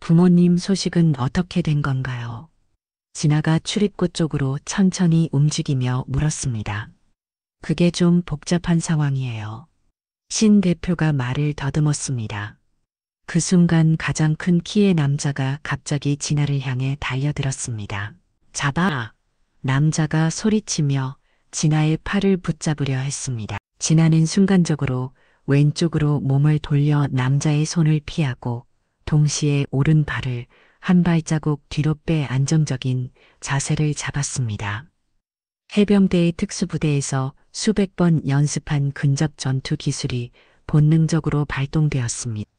부모님 소식은 어떻게 된 건가요? 진아가 출입구 쪽으로 천천히 움직이며 물었습니다. 그게 좀 복잡한 상황이에요. 신 대표가 말을 더듬었습니다. 그 순간 가장 큰 키의 남자가 갑자기 진아를 향해 달려들었습니다. 잡아! 남자가 소리치며 진아의 팔을 붙잡으려 했습니다. 진아는 순간적으로 왼쪽으로 몸을 돌려 남자의 손을 피하고 동시에 오른발을 한 발자국 뒤로 빼 안정적인 자세를 잡았습니다. 해병대의 특수부대에서 수백 번 연습한 근접 전투 기술이 본능적으로 발동되었습니다.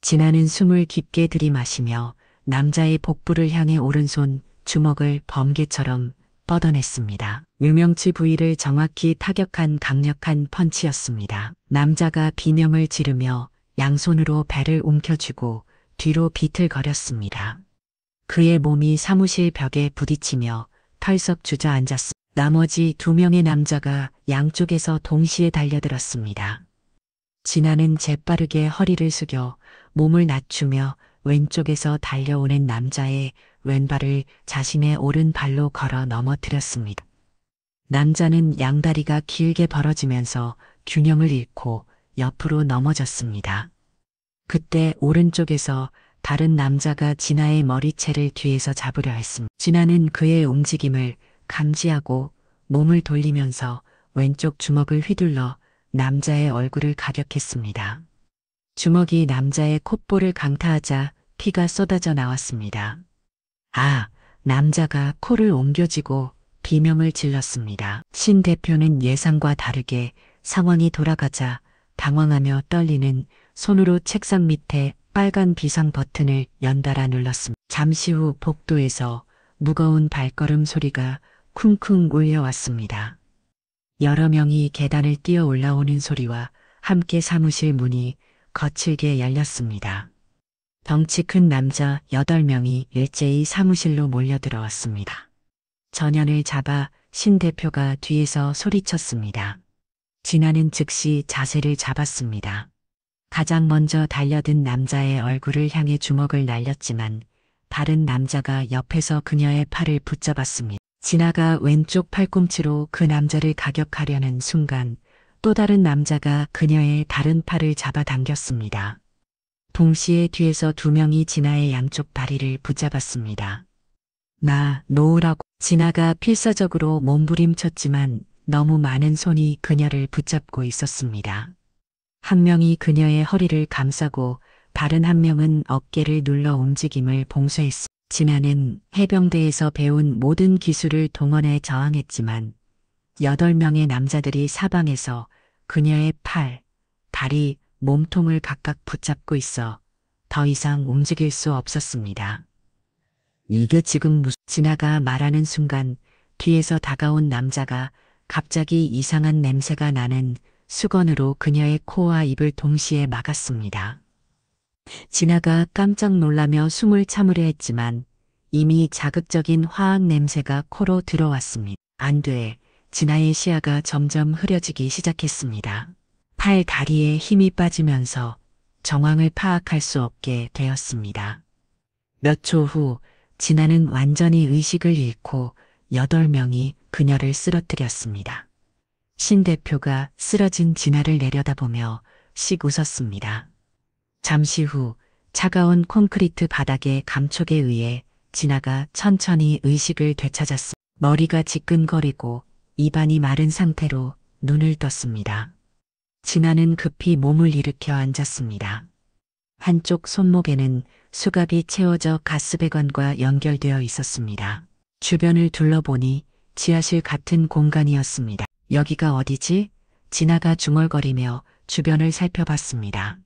진아는 숨을 깊게 들이마시며 남자의 복부를 향해 오른손 주먹을 번개처럼 뻗어냈습니다. 유명치 부위를 정확히 타격한 강력한 펀치였습니다. 남자가 비명을 지르며 양손으로 배를 움켜쥐고 뒤로 비틀거렸습니다. 그의 몸이 사무실 벽에 부딪히며 털썩 주저앉았습니다. 나머지 두 명의 남자가 양쪽에서 동시에 달려들었습니다. 진아는 재빠르게 허리를 숙여 몸을 낮추며 왼쪽에서 달려오는 남자의 왼발을 자신의 오른발로 걸어 넘어뜨렸습니다. 남자는 양다리가 길게 벌어지면서 균형을 잃고 옆으로 넘어졌습니다. 그때 오른쪽에서 다른 남자가 진아의 머리채를 뒤에서 잡으려 했습니다. 진아는 그의 움직임을 감지하고 몸을 돌리면서 왼쪽 주먹을 휘둘러 남자의 얼굴을 가격했습니다. 주먹이 남자의 콧볼을 강타하자 피가 쏟아져 나왔습니다. 남자가 코를 옮겨쥐고 비명을 질렀습니다. 신 대표는 예상과 다르게 상황이 돌아가자 당황하며 떨리는 손으로 책상 밑에 빨간 비상 버튼을 연달아 눌렀습니다. 잠시 후 복도에서 무거운 발걸음 소리가 쿵쿵 울려왔습니다. 여러 명이 계단을 뛰어 올라오는 소리와 함께 사무실 문이 거칠게 열렸습니다. 덩치 큰 남자 8명이 일제히 사무실로 몰려들어왔습니다. 전현을 잡아 신 대표가 뒤에서 소리쳤습니다. 진아는 즉시 자세를 잡았습니다. 가장 먼저 달려든 남자의 얼굴을 향해 주먹을 날렸지만 다른 남자가 옆에서 그녀의 팔을 붙잡았습니다. 진아가 왼쪽 팔꿈치로 그 남자를 가격하려는 순간 또 다른 남자가 그녀의 다른 팔을 잡아당겼습니다. 동시에 뒤에서 두 명이 진아의 양쪽 다리를 붙잡았습니다. 놓으라고. 진아가 필사적으로 몸부림쳤지만 너무 많은 손이 그녀를 붙잡고 있었습니다. 한 명이 그녀의 허리를 감싸고 다른 한 명은 어깨를 눌러 움직임을 봉쇄했습니다. 진아는 해병대에서 배운 모든 기술을 동원해 저항했지만 8명의 남자들이 사방에서 그녀의 팔, 다리, 몸통을 각각 붙잡고 있어 더 이상 움직일 수 없었습니다. 이게 지금 진아가 말하는 순간 뒤에서 다가온 남자가 갑자기 이상한 냄새가 나는 수건으로 그녀의 코와 입을 동시에 막았습니다. 진아가 깜짝 놀라며 숨을 참으려 했지만 이미 자극적인 화학 냄새가 코로 들어왔습니다. 안 돼. 진아의 시야가 점점 흐려지기 시작했습니다. 팔, 다리에 힘이 빠지면서 정황을 파악할 수 없게 되었습니다. 몇 초 후 진아는 완전히 의식을 잃고 8명이 그녀를 쓰러뜨렸습니다. 신 대표가 쓰러진 진아를 내려다보며 씩 웃었습니다. 잠시 후 차가운 콘크리트 바닥의 감촉에 의해 진아가 천천히 의식을 되찾았습니다. 머리가 지끈거리고 입안이 마른 상태로 눈을 떴습니다. 진아는 급히 몸을 일으켜 앉았습니다. 한쪽 손목에는 수갑이 채워져 가스배관과 연결되어 있었습니다. 주변을 둘러보니 지하실 같은 공간이었습니다. 여기가 어디지? 진아가 중얼거리며 주변을 살펴봤습니다.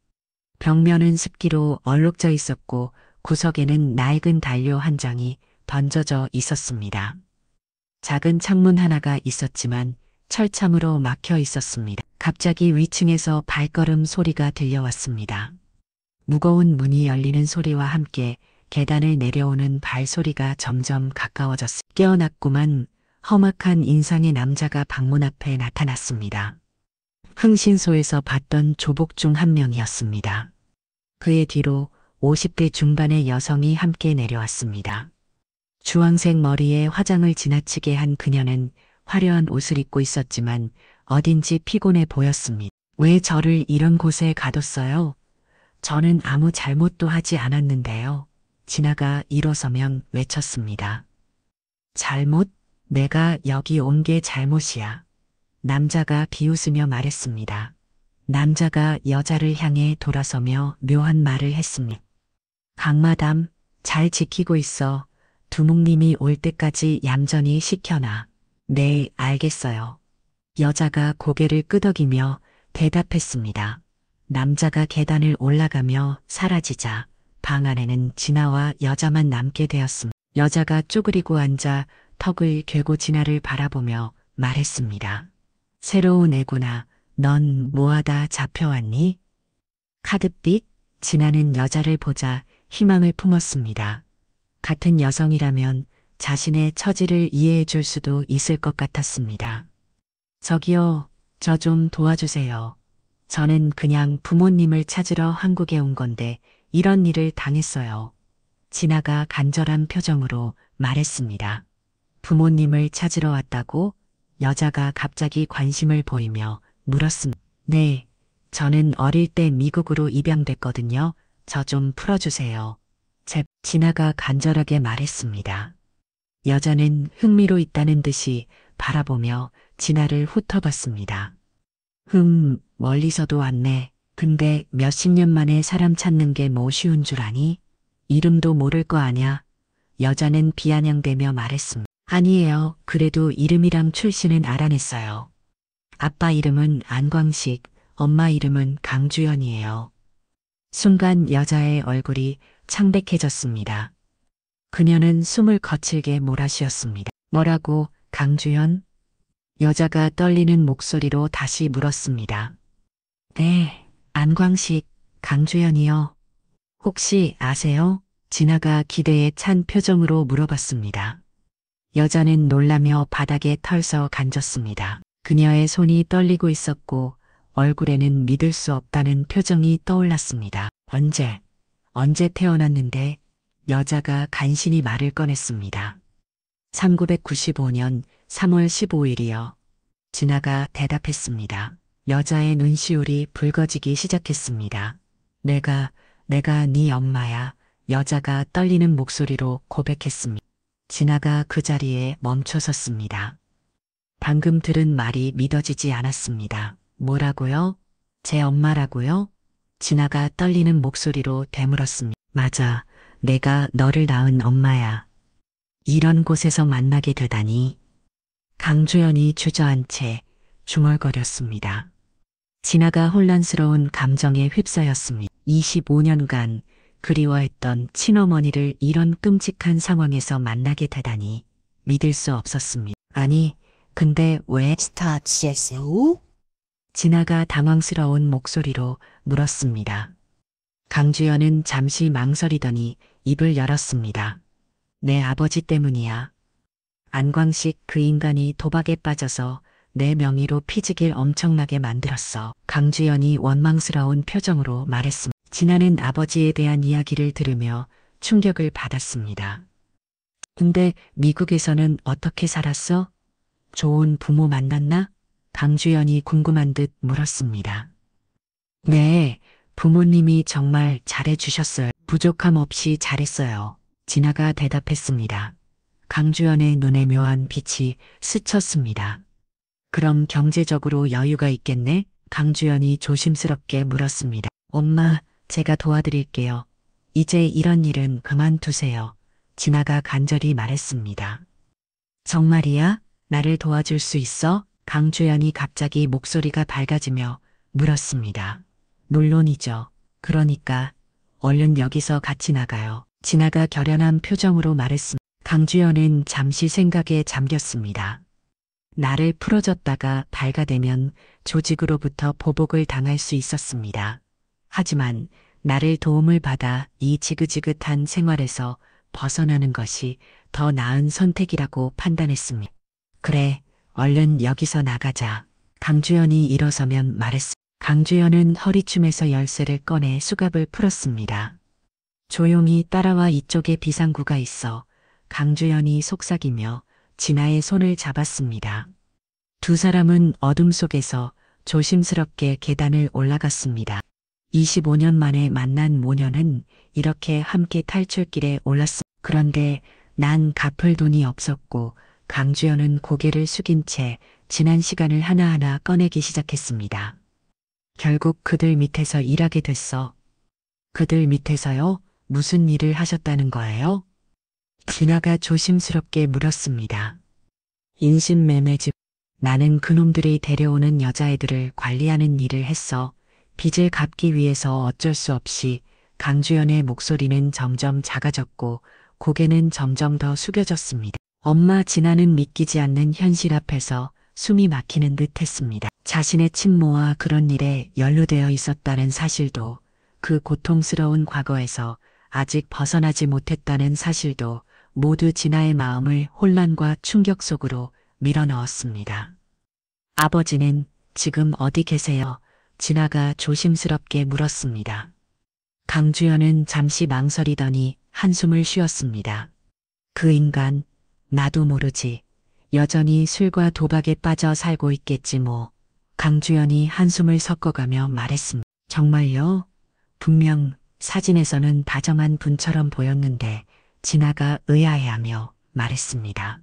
벽면은 습기로 얼룩져 있었고 구석에는 낡은 담요 한 장이 던져져 있었습니다. 작은 창문 하나가 있었지만 철창으로 막혀 있었습니다. 갑자기 위층에서 발걸음 소리가 들려왔습니다. 무거운 문이 열리는 소리와 함께 계단을 내려오는 발소리가 점점 가까워졌습니다. 깨어났구만. 험악한 인상의 남자가 방문 앞에 나타났습니다. 흥신소에서 봤던 조복 중 한 명이었습니다. 그의 뒤로 50대 중반의 여성이 함께 내려왔습니다. 주황색 머리에 화장을 지나치게 한 그녀는 화려한 옷을 입고 있었지만 어딘지 피곤해 보였습니다. 왜 저를 이런 곳에 가뒀어요? 저는 아무 잘못도 하지 않았는데요. 진아가 일어서면 외쳤습니다. 잘못? 내가 여기 온 게 잘못이야. 남자가 비웃으며 말했습니다. 남자가 여자를 향해 돌아서며 묘한 말을 했습니다. 강마담, 잘 지키고 있어. 두목님이 올 때까지 얌전히 시켜놔. 네, 알겠어요. 여자가 고개를 끄덕이며 대답했습니다. 남자가 계단을 올라가며 사라지자 방 안에는 진아와 여자만 남게 되었습니다. 여자가 쪼그리고 앉아 턱을 괴고 진아를 바라보며 말했습니다. 새로운 애구나. 넌 뭐하다 잡혀왔니? 카드빛? 진아는 여자를 보자 희망을 품었습니다. 같은 여성이라면 자신의 처지를 이해해 줄 수도 있을 것 같았습니다. 저기요, 저 좀 도와주세요. 저는 그냥 부모님을 찾으러 한국에 온 건데 이런 일을 당했어요. 진아가 간절한 표정으로 말했습니다. 부모님을 찾으러 왔다고? 여자가 갑자기 관심을 보이며 물었습니다. 네, 저는 어릴 때 미국으로 입양됐거든요. 저 좀 풀어주세요. 진아가 간절하게 말했습니다. 여자는 흥미로 있다는 듯이 바라보며 진아를 훑어봤습니다. 멀리서도 왔네. 근데 몇십 년 만에 사람 찾는 게 뭐 쉬운 줄 아니? 이름도 모를 거 아냐? 여자는 비아냥대며 말했습니다. 아니에요. 그래도 이름이랑 출신은 알아냈어요. 아빠 이름은 안광식, 엄마 이름은 강주연이에요. 순간 여자의 얼굴이 창백해졌습니다. 그녀는 숨을 거칠게 몰아쉬었습니다. 뭐라고, 강주연? 여자가 떨리는 목소리로 다시 물었습니다. 네, 안광식, 강주연이요. 혹시 아세요? 진아가 기대에 찬 표정으로 물어봤습니다. 여자는 놀라며 바닥에 털서 간졌습니다. 그녀의 손이 떨리고 있었고 얼굴에는 믿을 수 없다는 표정이 떠올랐습니다. 언제 태어났는데? 여자가 간신히 말을 꺼냈습니다. 1995년 3월 15일이요. 진아가 대답했습니다. 여자의 눈시울이 붉어지기 시작했습니다. 내가 네 엄마야. 여자가 떨리는 목소리로 고백했습니다. 진아가 그 자리에 멈춰섰습니다. 방금 들은 말이 믿어지지 않았습니다. 뭐라고요? 제 엄마라고요? 진아가 떨리는 목소리로 되물었습니다. 맞아, 내가 너를 낳은 엄마야. 이런 곳에서 만나게 되다니. 강주연이 주저한 채 중얼거렸습니다. 진아가 혼란스러운 감정에 휩싸였습니다. 25년간 그리워했던 친어머니를 이런 끔찍한 상황에서 만나게 되다니 믿을 수 없었습니다. 아니, 근데 왜? 스타치에세요? 진아가 당황스러운 목소리로 물었습니다. 강주연은 잠시 망설이더니 입을 열었습니다. 내 아버지 때문이야. 안광식 그 인간이 도박에 빠져서 내 명의로 피지길 엄청나게 만들었어. 강주연이 원망스러운 표정으로 말했습니다. 진아는 아버지에 대한 이야기를 들으며 충격을 받았습니다. 근데 미국에서는 어떻게 살았어? 좋은 부모 만났나? 강주연이 궁금한 듯 물었습니다. 네, 부모님이 정말 잘해주셨어요. 부족함 없이 잘했어요. 진아가 대답했습니다. 강주연의 눈에 묘한 빛이 스쳤습니다. 그럼 경제적으로 여유가 있겠네? 강주연이 조심스럽게 물었습니다. 엄마, 제가 도와드릴게요. 이제 이런 일은 그만두세요. 진아가 간절히 말했습니다. 정말이야? 나를 도와줄 수 있어? 강주연이 갑자기 목소리가 밝아지며 물었습니다. 물론이죠. 그러니까 얼른 여기서 같이 나가요. 진아가 결연한 표정으로 말했습니다. 강주연은 잠시 생각에 잠겼습니다. 나를 풀어줬다가 발가되면 조직으로부터 보복을 당할 수 있었습니다. 하지만 나를 도움을 받아 이 지긋지긋한 생활에서 벗어나는 것이 더 나은 선택이라고 판단했습니다. 그래, 얼른 여기서 나가자. 강주연이 일어서면 말했습니다. 강주연은 허리춤에서 열쇠를 꺼내 수갑을 풀었습니다. 조용히 따라와, 이쪽에 비상구가 있어. 강주연이 속삭이며 진아의 손을 잡았습니다. 두 사람은 어둠 속에서 조심스럽게 계단을 올라갔습니다. 25년 만에 만난 모녀는 이렇게 함께 탈출길에 올랐습니다. 그런데 난 갚을 돈이 없었고 강주연은 고개를 숙인 채 지난 시간을 하나하나 꺼내기 시작했습니다. 결국 그들 밑에서 일하게 됐어. 그들 밑에서요? 무슨 일을 하셨다는 거예요? 진아가 조심스럽게 물었습니다. 인신매매집. 나는 그놈들이 데려오는 여자애들을 관리하는 일을 했어. 빚을 갚기 위해서 어쩔 수 없이. 강주연의 목소리는 점점 작아졌고 고개는 점점 더 숙여졌습니다. 엄마. 진아는 믿기지 않는 현실 앞에서 숨이 막히는 듯 했습니다. 자신의 친모와 그런 일에 연루되어 있었다는 사실도, 그 고통스러운 과거에서 아직 벗어나지 못했다는 사실도 모두 진아의 마음을 혼란과 충격 속으로 밀어넣었습니다. 아버지는 지금 어디 계세요? 진아가 조심스럽게 물었습니다. 강주연은 잠시 망설이더니 한숨을 쉬었습니다. 그 인간, 나도 모르지. 여전히 술과 도박에 빠져 살고 있겠지 뭐. 강주연이 한숨을 섞어가며 말했습니다. 정말요? 분명 사진에서는 다정한 분처럼 보였는데. 진아가 의아해하며 말했습니다.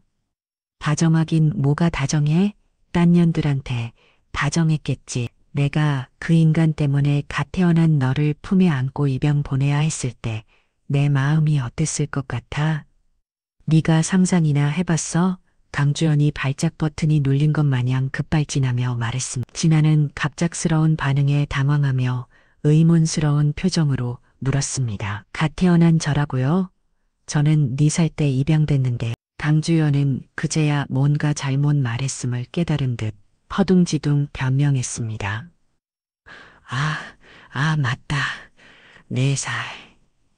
다정하긴 뭐가 다정해? 딴 년들한테 다정했겠지. 내가 그 인간 때문에 갓 태어난 너를 품에 안고 입양 보내야 했을 때 내 마음이 어땠을 것 같아? 네가 상상이나 해봤어? 강주연이 발작 버튼이 눌린 것 마냥 급발진하며 말했습니다. 진아는 갑작스러운 반응에 당황하며 의문스러운 표정으로 물었습니다. 갓 태어난 저라고요? 저는 4살 때 입양됐는데. 강주연은 그제야 뭔가 잘못 말했음을 깨달은 듯 허둥지둥 변명했습니다. 맞다. 4살.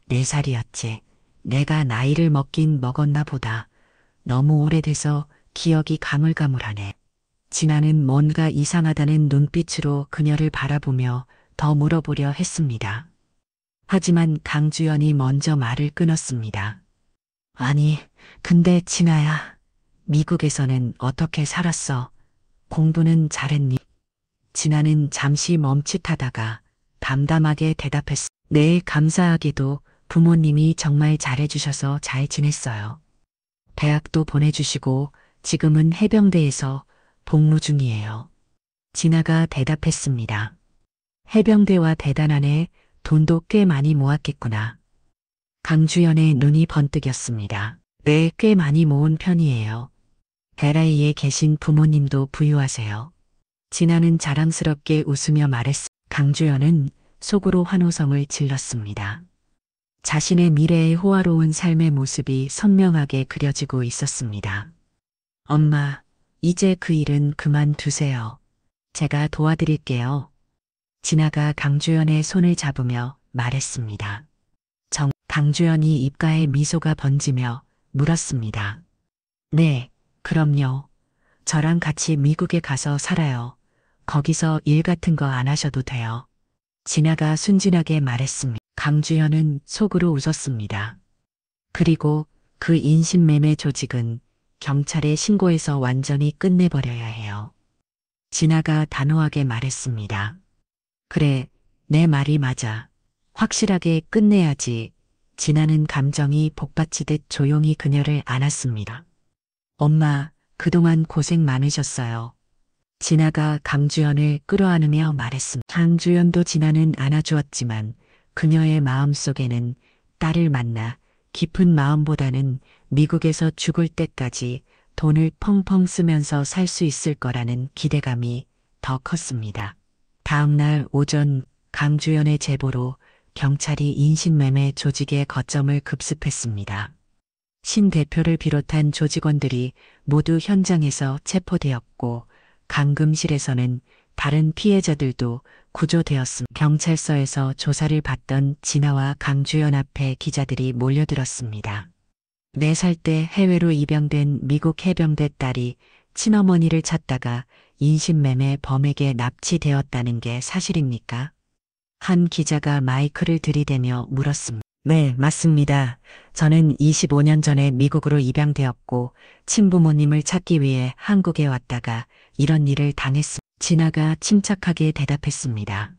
4살이었지. 내가 나이를 먹긴 먹었나 보다. 너무 오래돼서 기억이 가물가물하네. 진아는 뭔가 이상하다는 눈빛으로 그녀를 바라보며 더 물어보려 했습니다. 하지만 강주연이 먼저 말을 끊었습니다. 아니, 근데 진아야, 미국에서는 어떻게 살았어? 공부는 잘했니? 진아는 잠시 멈칫하다가 담담하게 대답했어. 네, 감사하게도 부모님이 정말 잘해주셔서 잘 지냈어요. 대학도 보내주시고 지금은 해병대에서 복무 중이에요. 진아가 대답했습니다. 해병대와 대단하네. 돈도 꽤 많이 모았겠구나. 강주연의 눈이 번뜩였습니다. 네, 꽤 많이 모은 편이에요. LA에 계신 부모님도 부유하세요. 진아는 자랑스럽게 웃으며 말했습니다. 강주연은 속으로 환호성을 질렀습니다. 자신의 미래의 호화로운 삶의 모습이 선명하게 그려지고 있었습니다. 엄마, 이제 그 일은 그만두세요. 제가 도와드릴게요. 진아가 강주연의 손을 잡으며 말했습니다. 강주연이 입가에 미소가 번지며 물었습니다. 네, 그럼요. 저랑 같이 미국에 가서 살아요. 거기서 일 같은 거 안 하셔도 돼요. 진아가 순진하게 말했습니다. 강주연은 속으로 웃었습니다. 그리고 그 인신매매 조직은 경찰에 신고해서 완전히 끝내버려야 해요. 진아가 단호하게 말했습니다. 그래, 내 말이 맞아. 확실하게 끝내야지. 진아는 감정이 복받치듯 조용히 그녀를 안았습니다. 엄마, 그동안 고생 많으셨어요. 진아가 강주연을 끌어안으며 말했습니다. 강주연도 진아는 안아주었지만 그녀의 마음속에는 딸을 만나 깊은 마음보다는 미국에서 죽을 때까지 돈을 펑펑 쓰면서 살 수 있을 거라는 기대감이 더 컸습니다. 다음 날 오전 강주연의 제보로 경찰이 인신매매 조직의 거점을 급습했습니다. 신 대표를 비롯한 조직원들이 모두 현장에서 체포되었고 감금실에서는 다른 피해자들도 구조되었습니다. 경찰서에서 조사를 받던 진아와 강주연 앞에 기자들이 몰려들었습니다. 4살 때 해외로 입양된 미국 해병대 딸이 친어머니를 찾다가 인신매매 범에게 납치되었다는 게 사실입니까? 한 기자가 마이크를 들이대며 물었습니다. 네, 맞습니다. 저는 25년 전에 미국으로 입양되었고 친부모님을 찾기 위해 한국에 왔다가 이런 일을 당했습니다. 진아가 침착하게 대답했습니다.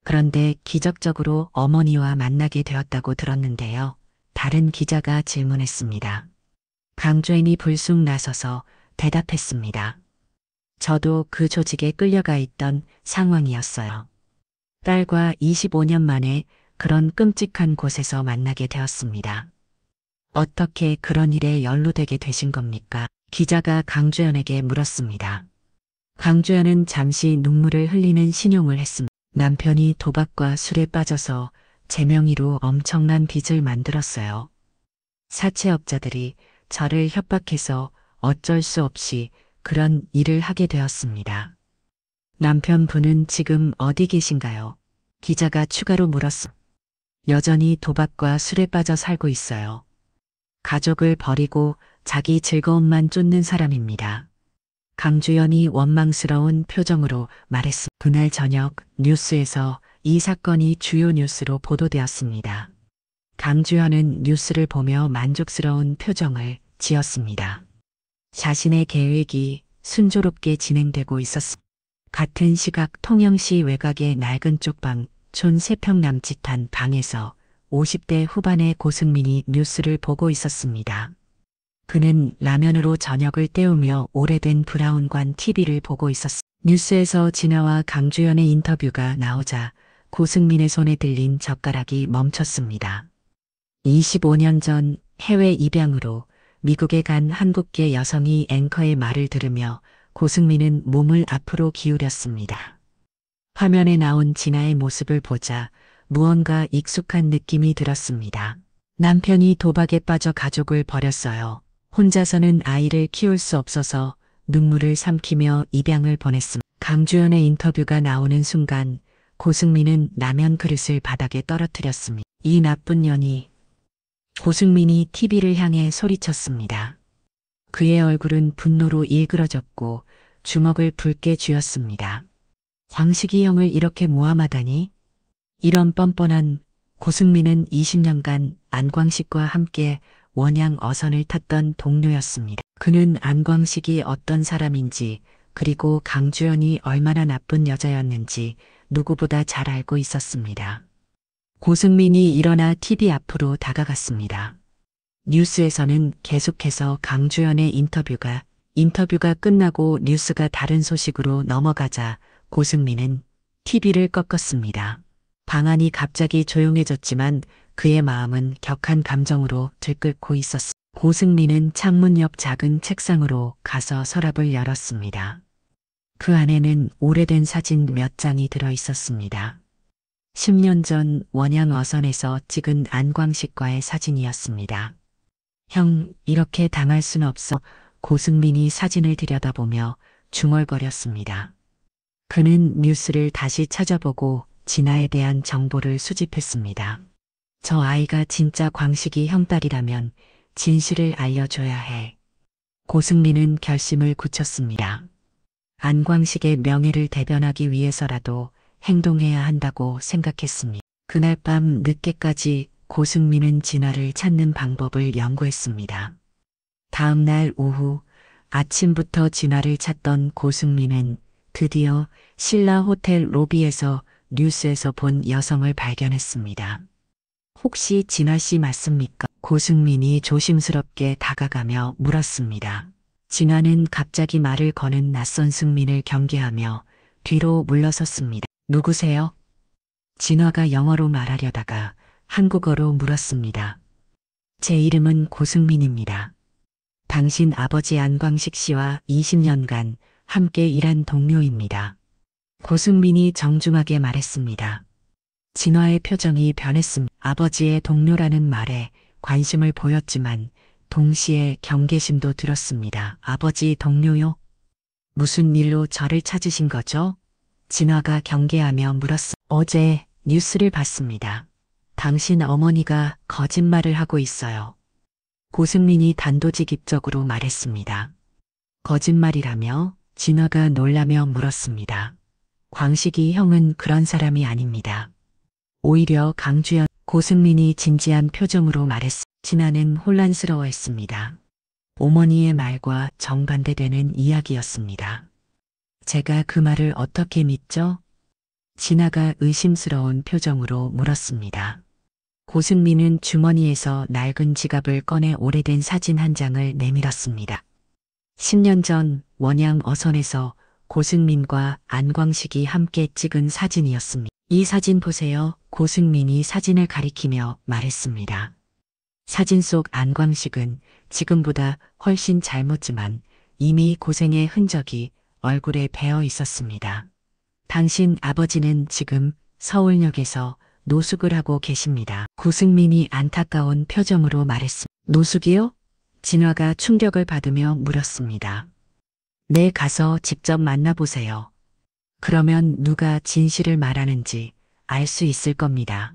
그런데 기적적으로 어머니와 만나게 되었다고 들었는데요. 다른 기자가 질문했습니다. 강주연이 불쑥 나서서 대답했습니다. 저도 그 조직에 끌려가 있던 상황이었어요. 딸과 25년 만에 그런 끔찍한 곳에서 만나게 되었습니다. 어떻게 그런 일에 연루되게 되신 겁니까? 기자가 강주연에게 물었습니다. 강주연은 잠시 눈물을 흘리는 신용을 했습니다. 남편이 도박과 술에 빠져서 제 명의로 엄청난 빚을 만들었어요. 사채업자들이 저를 협박해서 어쩔 수 없이 그런 일을 하게 되었습니다. 남편분은 지금 어디 계신가요? 기자가 추가로 물었습니다. 여전히 도박과 술에 빠져 살고 있어요. 가족을 버리고 자기 즐거움만 쫓는 사람입니다. 강주연이 원망스러운 표정으로 말했습니다. 그날 저녁 뉴스에서 이 사건이 주요 뉴스로 보도되었습니다. 강주연은 뉴스를 보며 만족스러운 표정을 지었습니다. 자신의 계획이 순조롭게 진행되고 있었습니다. 같은 시각 통영시 외곽의 낡은 쪽방 촌 3평 남짓한 방에서 50대 후반의 고승민이 뉴스를 보고 있었습니다. 그는 라면으로 저녁을 때우며 오래된 브라운관 TV를 보고 있었습니다. 뉴스에서 진아와 강주연의 인터뷰가 나오자 고승민의 손에 들린 젓가락이 멈췄습니다. 25년 전 해외 입양으로 미국에 간 한국계 여성이 앵커의 말을 들으며 고승민은 몸을 앞으로 기울였습니다. 화면에 나온 진아의 모습을 보자 무언가 익숙한 느낌이 들었습니다. 남편이 도박에 빠져 가족을 버렸어요. 혼자서는 아이를 키울 수 없어서 눈물을 삼키며 입양을 보냈습니다. 강주연의 인터뷰가 나오는 순간 고승민은 라면 그릇을 바닥에 떨어뜨렸습니다. 이 나쁜 년이. 고승민이 TV를 향해 소리쳤습니다. 그의 얼굴은 분노로 일그러졌고 주먹을 붉게 쥐었습니다. 광식이 형을 이렇게 모함하다니? 이런 뻔뻔한. 고승민은 20년간 안광식과 함께 원양 어선을 탔던 동료였습니다. 그는 안광식이 어떤 사람인지 그리고 강주연이 얼마나 나쁜 여자였는지 누구보다 잘 알고 있었습니다. 고승민이 일어나 TV 앞으로 다가갔습니다. 뉴스에서는 계속해서 강주연의 인터뷰가 끝나고 뉴스가 다른 소식으로 넘어가자 고승민은 TV를 꺾었습니다. 방 안이 갑자기 조용해졌지만 그의 마음은 격한 감정으로 들끓고 있었습니다. 고승민은 창문 옆 작은 책상으로 가서 서랍을 열었습니다. 그 안에는 오래된 사진 몇 장이 들어 있었습니다. 10년 전 원양 어선에서 찍은 안광식과의 사진이었습니다. 형, 이렇게 당할 순 없어. 고승민이 사진을 들여다보며 중얼거렸습니다. 그는 뉴스를 다시 찾아보고 진아에 대한 정보를 수집했습니다. 저 아이가 진짜 광식이 형 딸이라면 진실을 알려줘야 해. 고승민은 결심을 굳혔습니다. 안광식의 명예를 대변하기 위해서라도 행동해야 한다고 생각했습니다. 그날 밤 늦게까지 고승민은 진아를 찾는 방법을 연구했습니다. 다음 날 오후 아침부터 진아를 찾던 고승민은 드디어 신라 호텔 로비에서 뉴스에서 본 여성을 발견했습니다. 혹시 진아 씨 맞습니까? 고승민이 조심스럽게 다가가며 물었습니다. 진아는 갑자기 말을 거는 낯선 승민을 경계하며 뒤로 물러섰습니다. 누구세요? 진아가 영어로 말하려다가 한국어로 물었습니다. 제 이름은 고승민입니다. 당신 아버지 안광식 씨와 20년간 함께 일한 동료입니다. 고승민이 정중하게 말했습니다. 진화의 표정이 변했습니다. 아버지의 동료라는 말에 관심을 보였지만 동시에 경계심도 들었습니다. 아버지 동료요? 무슨 일로 저를 찾으신 거죠? 진화가 경계하며 물었습니다. 어제 뉴스를 봤습니다. 당신 어머니가 거짓말을 하고 있어요. 고승민이 단도직입적으로 말했습니다. 거짓말이라며? 진화가 놀라며 물었습니다. 광식이 형은 그런 사람이 아닙니다. 오히려 강주연. 고승민이 진지한 표정으로 말했습니다. 진아는 혼란스러워했습니다. 어머니의 말과 정반대되는 이야기였습니다. 제가 그 말을 어떻게 믿죠? 진아가 의심스러운 표정으로 물었습니다. 고승민은 주머니에서 낡은 지갑을 꺼내 오래된 사진 한 장을 내밀었습니다. 10년 전 원양 어선에서 고승민과 안광식이 함께 찍은 사진이었습니다. 이 사진 보세요. 고승민이 사진을 가리키며 말했습니다. 사진 속 안광식은 지금보다 훨씬 젊었지만 이미 고생의 흔적이 얼굴에 배어 있었습니다. 당신 아버지는 지금 서울역에서 노숙을 하고 계십니다. 고승민이 안타까운 표정으로 말했습니다. 노숙이요? 진화가 충격을 받으며 물었습니다. 네, 가서 직접 만나보세요. 그러면 누가 진실을 말하는지 알 수 있을 겁니다.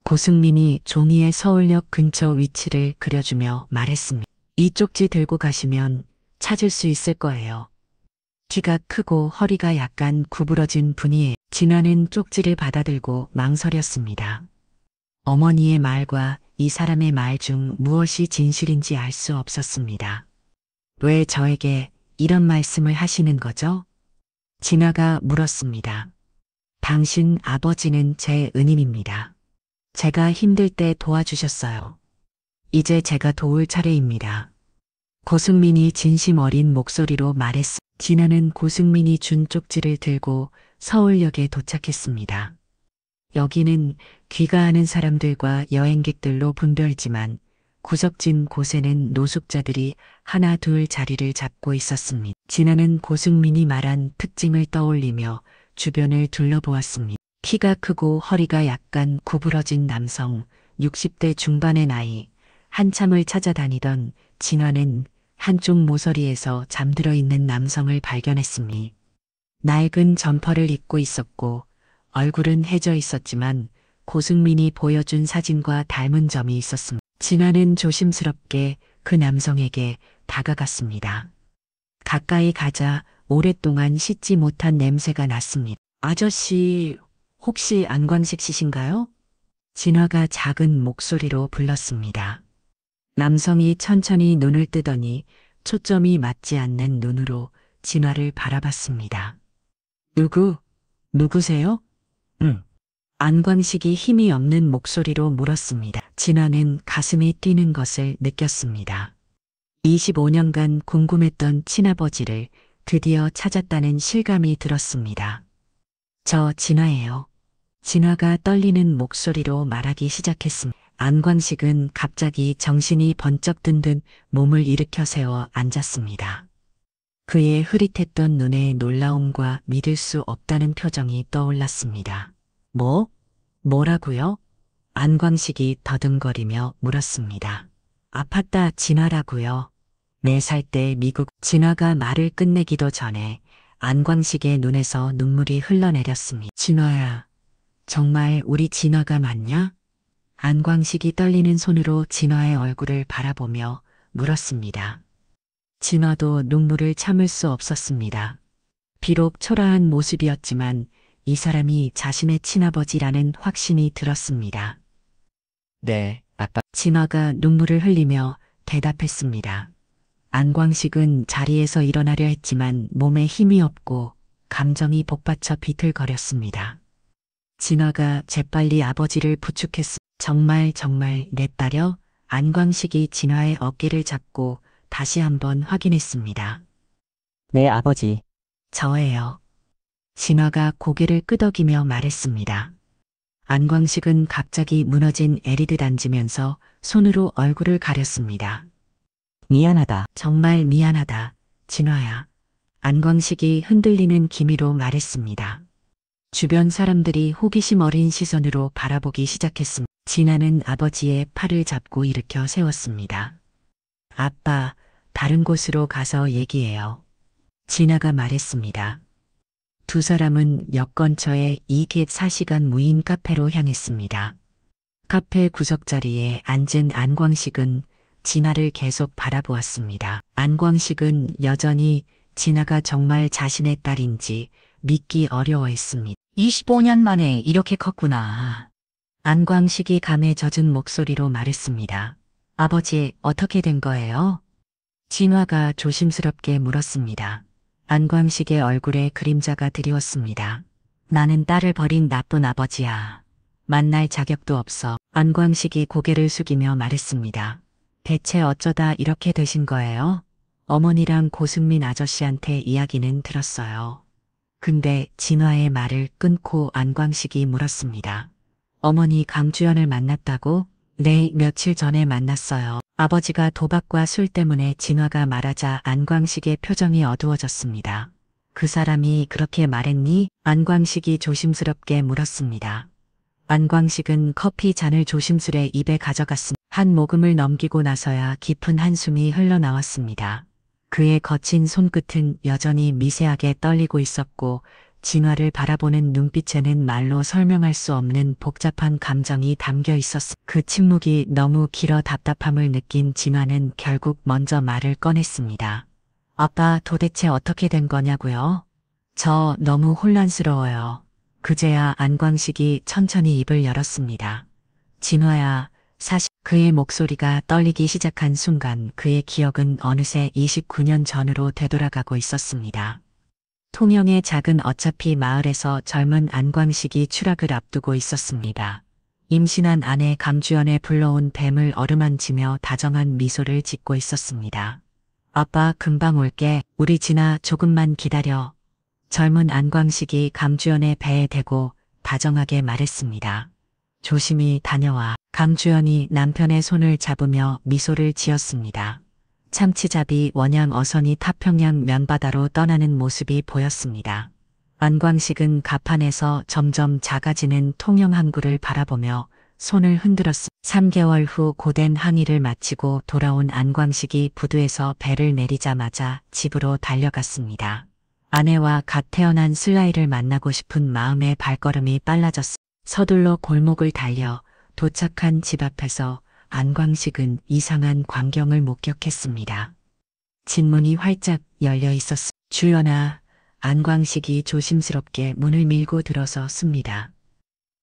고승민이 종이에 서울역 근처 위치를 그려주며 말했습니다. 이 쪽지 들고 가시면 찾을 수 있을 거예요. 키가 크고 허리가 약간 구부러진 분이에요. 진화는 쪽지를 받아들고 망설였습니다. 어머니의 말과 이 사람의 말 중 무엇이 진실인지 알 수 없었습니다. 왜 저에게 이런 말씀을 하시는 거죠? 진화가 물었습니다. 당신 아버지는 제 은인입니다. 제가 힘들 때 도와주셨어요. 이제 제가 도울 차례입니다. 고승민이 진심 어린 목소리로 말했습니다. 진아는 고승민이 준 쪽지를 들고 서울역에 도착했습니다. 여기는 귀가하는 사람들과 여행객들로 분별지만 구석진 곳에는 노숙자들이 하나 둘 자리를 잡고 있었습니다. 진아는 고승민이 말한 특징을 떠올리며 주변을 둘러보았습니다. 키가 크고 허리가 약간 구부러진 남성, 60대 중반의 나이, 한참을 찾아다니던 진화는 한쪽 모서리에서 잠들어 있는 남성을 발견했습니다. 낡은 점퍼를 입고 있었고 얼굴은 해져 있었지만 고승민이 보여준 사진과 닮은 점이 있었습니다. 진화는 조심스럽게 그 남성에게 다가갔습니다. 가까이 가자 오랫동안 씻지 못한 냄새가 났습니다. 아저씨, 혹시 안광식 씨신가요? 진화가 작은 목소리로 불렀습니다. 남성이 천천히 눈을 뜨더니 초점이 맞지 않는 눈으로 진화를 바라봤습니다. 누구세요? 응. 안광식이 힘이 없는 목소리로 물었습니다. 진화는 가슴이 뛰는 것을 느꼈습니다. 25년간 궁금했던 친아버지를 드디어 찾았다는 실감이 들었습니다. 저 진화예요. 진화가 떨리는 목소리로 말하기 시작했습니다. 안광식은 갑자기 정신이 번쩍 든 듯 몸을 일으켜 세워 앉았습니다. 그의 흐릿했던 눈에 놀라움과 믿을 수 없다는 표정이 떠올랐습니다. 뭐라고요? 안광식이 더듬거리며 물었습니다. 아팠다 진화라고요. 4살 때 미국. 진화가 말을 끝내기도 전에 안광식의 눈에서 눈물이 흘러내렸습니다. 진화야, 정말 우리 진화가 맞냐? 안광식이 떨리는 손으로 진화의 얼굴을 바라보며 물었습니다. 진화도 눈물을 참을 수 없었습니다. 비록 초라한 모습이었지만 이 사람이 자신의 친아버지라는 확신이 들었습니다. 네, 아빠. 진화가 눈물을 흘리며 대답했습니다. 안광식은 자리에서 일어나려 했지만 몸에 힘이 없고 감정이 복받쳐 비틀거렸습니다. 진화가 재빨리 아버지를 부축했습니다. 정말 내 딸이요? 안광식이 진화의 어깨를 잡고 다시 한번 확인했습니다. 네, 아버지. 저예요. 진화가 고개를 끄덕이며 말했습니다. 안광식은 갑자기 무너진 애리듯 앉으면서 손으로 얼굴을 가렸습니다. 미안하다. 정말 미안하다. 진화야. 안광식이 흔들리는 기미로 말했습니다. 주변 사람들이 호기심 어린 시선으로 바라보기 시작했습니다. 진화는 아버지의 팔을 잡고 일으켜 세웠습니다. 아빠, 다른 곳으로 가서 얘기해요. 진화가 말했습니다. 두 사람은 역 근처의 24시간 무인 카페로 향했습니다. 카페 구석자리에 앉은 안광식은 진화를 계속 바라보았습니다. 안광식은 여전히 진화가 정말 자신의 딸인지 믿기 어려워했습니다. 25년 만에 이렇게 컸구나. 안광식이 감에 젖은 목소리로 말했습니다. 아버지, 어떻게 된 거예요? 진화가 조심스럽게 물었습니다. 안광식의 얼굴에 그림자가 드리웠습니다. 나는 딸을 버린 나쁜 아버지야. 만날 자격도 없어. 안광식이 고개를 숙이며 말했습니다. 대체 어쩌다 이렇게 되신 거예요? 어머니랑 고승민 아저씨한테 이야기는 들었어요. 근데 진화의 말을 끊고 안광식이 물었습니다. 어머니 강주연을 만났다고? 네, 며칠 전에 만났어요. 아버지가 도박과 술 때문에 진화가 말하자 안광식의 표정이 어두워졌습니다. 그 사람이 그렇게 말했니? 안광식이 조심스럽게 물었습니다. 안광식은 커피 잔을 조심스레 입에 가져갔습니다. 한 모금을 넘기고 나서야 깊은 한숨이 흘러나왔습니다. 그의 거친 손끝은 여전히 미세하게 떨리고 있었고 진화를 바라보는 눈빛에는 말로 설명할 수 없는 복잡한 감정이 담겨 있었습니다. 그 침묵이 너무 길어 답답함을 느낀 진화는 결국 먼저 말을 꺼냈습니다. 아빠, 도대체 어떻게 된 거냐고요? 저 너무 혼란스러워요. 그제야 안광식이 천천히 입을 열었습니다. 진화야, 사실 그의 목소리가 떨리기 시작한 순간 그의 기억은 어느새 29년 전으로 되돌아가고 있었습니다. 통영의 작은 어차피 마을에서 젊은 안광식이 추락을 앞두고 있었습니다. 임신한 아내 강주연에 불러온 뱀을 어루만지며 다정한 미소를 짓고 있었습니다. 아빠, 금방 올게. 우리 진아 조금만 기다려. 젊은 안광식이 강주연의 배에 대고 다정하게 말했습니다. 조심히 다녀와. 강주연이 남편의 손을 잡으며 미소를 지었습니다. 참치잡이 원양 어선이 타평양 면바다로 떠나는 모습이 보였습니다. 안광식은 갑판에서 점점 작아지는 통영 항구를 바라보며 손을 흔들었습니다. 3개월 후 고된 항해를 마치고 돌아온 안광식이 부두에서 배를 내리자마자 집으로 달려갔습니다. 아내와 갓 태어난 슬라이를 만나고 싶은 마음의 발걸음이 빨라졌습니다. 서둘러 골목을 달려 도착한 집 앞에서 안광식은 이상한 광경을 목격했습니다. 진문이 활짝 열려 있었습니다. 주연아, 안광식이 조심스럽게 문을 밀고 들어섰습니다.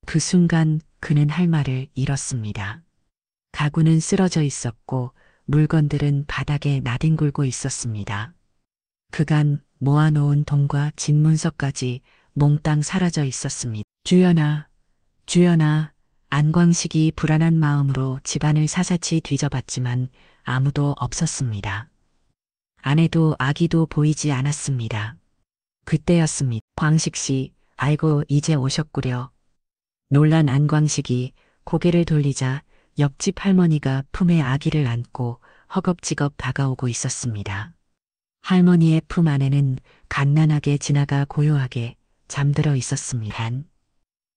그 순간 그는 할 말을 잃었습니다. 가구는 쓰러져 있었고 물건들은 바닥에 나뒹굴고 있었습니다. 그간 모아놓은 돈과 집문서까지 몽땅 사라져 있었습니다. 주연아, 주연아, 안광식이 불안한 마음으로 집안을 사사치 뒤져봤지만 아무도 없었습니다. 아내도 아기도 보이지 않았습니다. 그때였습니다. 광식 씨, 아이고 이제 오셨구려. 놀란 안광식이 고개를 돌리자 옆집 할머니가 품에 아기를 안고 허겁지겁 다가오고 있었습니다. 할머니의 품 안에는 갓난하게 진아가 고요하게 잠들어 있었습니다.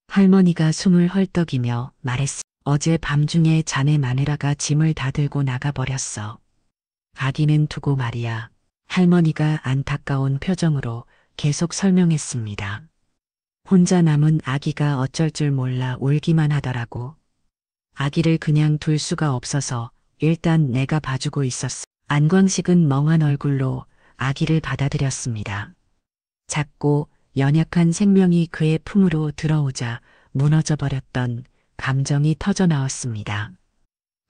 할머니가 숨을 헐떡이며 말했습니다. 어제 밤중에 자네 마누라가 짐을 다 들고 나가버렸어. 아기는 두고 말이야. 할머니가 안타까운 표정으로 계속 설명했습니다. 혼자 남은 아기가 어쩔 줄 몰라 울기만 하더라고. 아기를 그냥 둘 수가 없어서 일단 내가 봐주고 있었어. 안광식은 멍한 얼굴로 아기를 받아들였습니다. 작고 연약한 생명이 그의 품으로 들어오자 무너져 버렸던 감정이 터져 나왔습니다.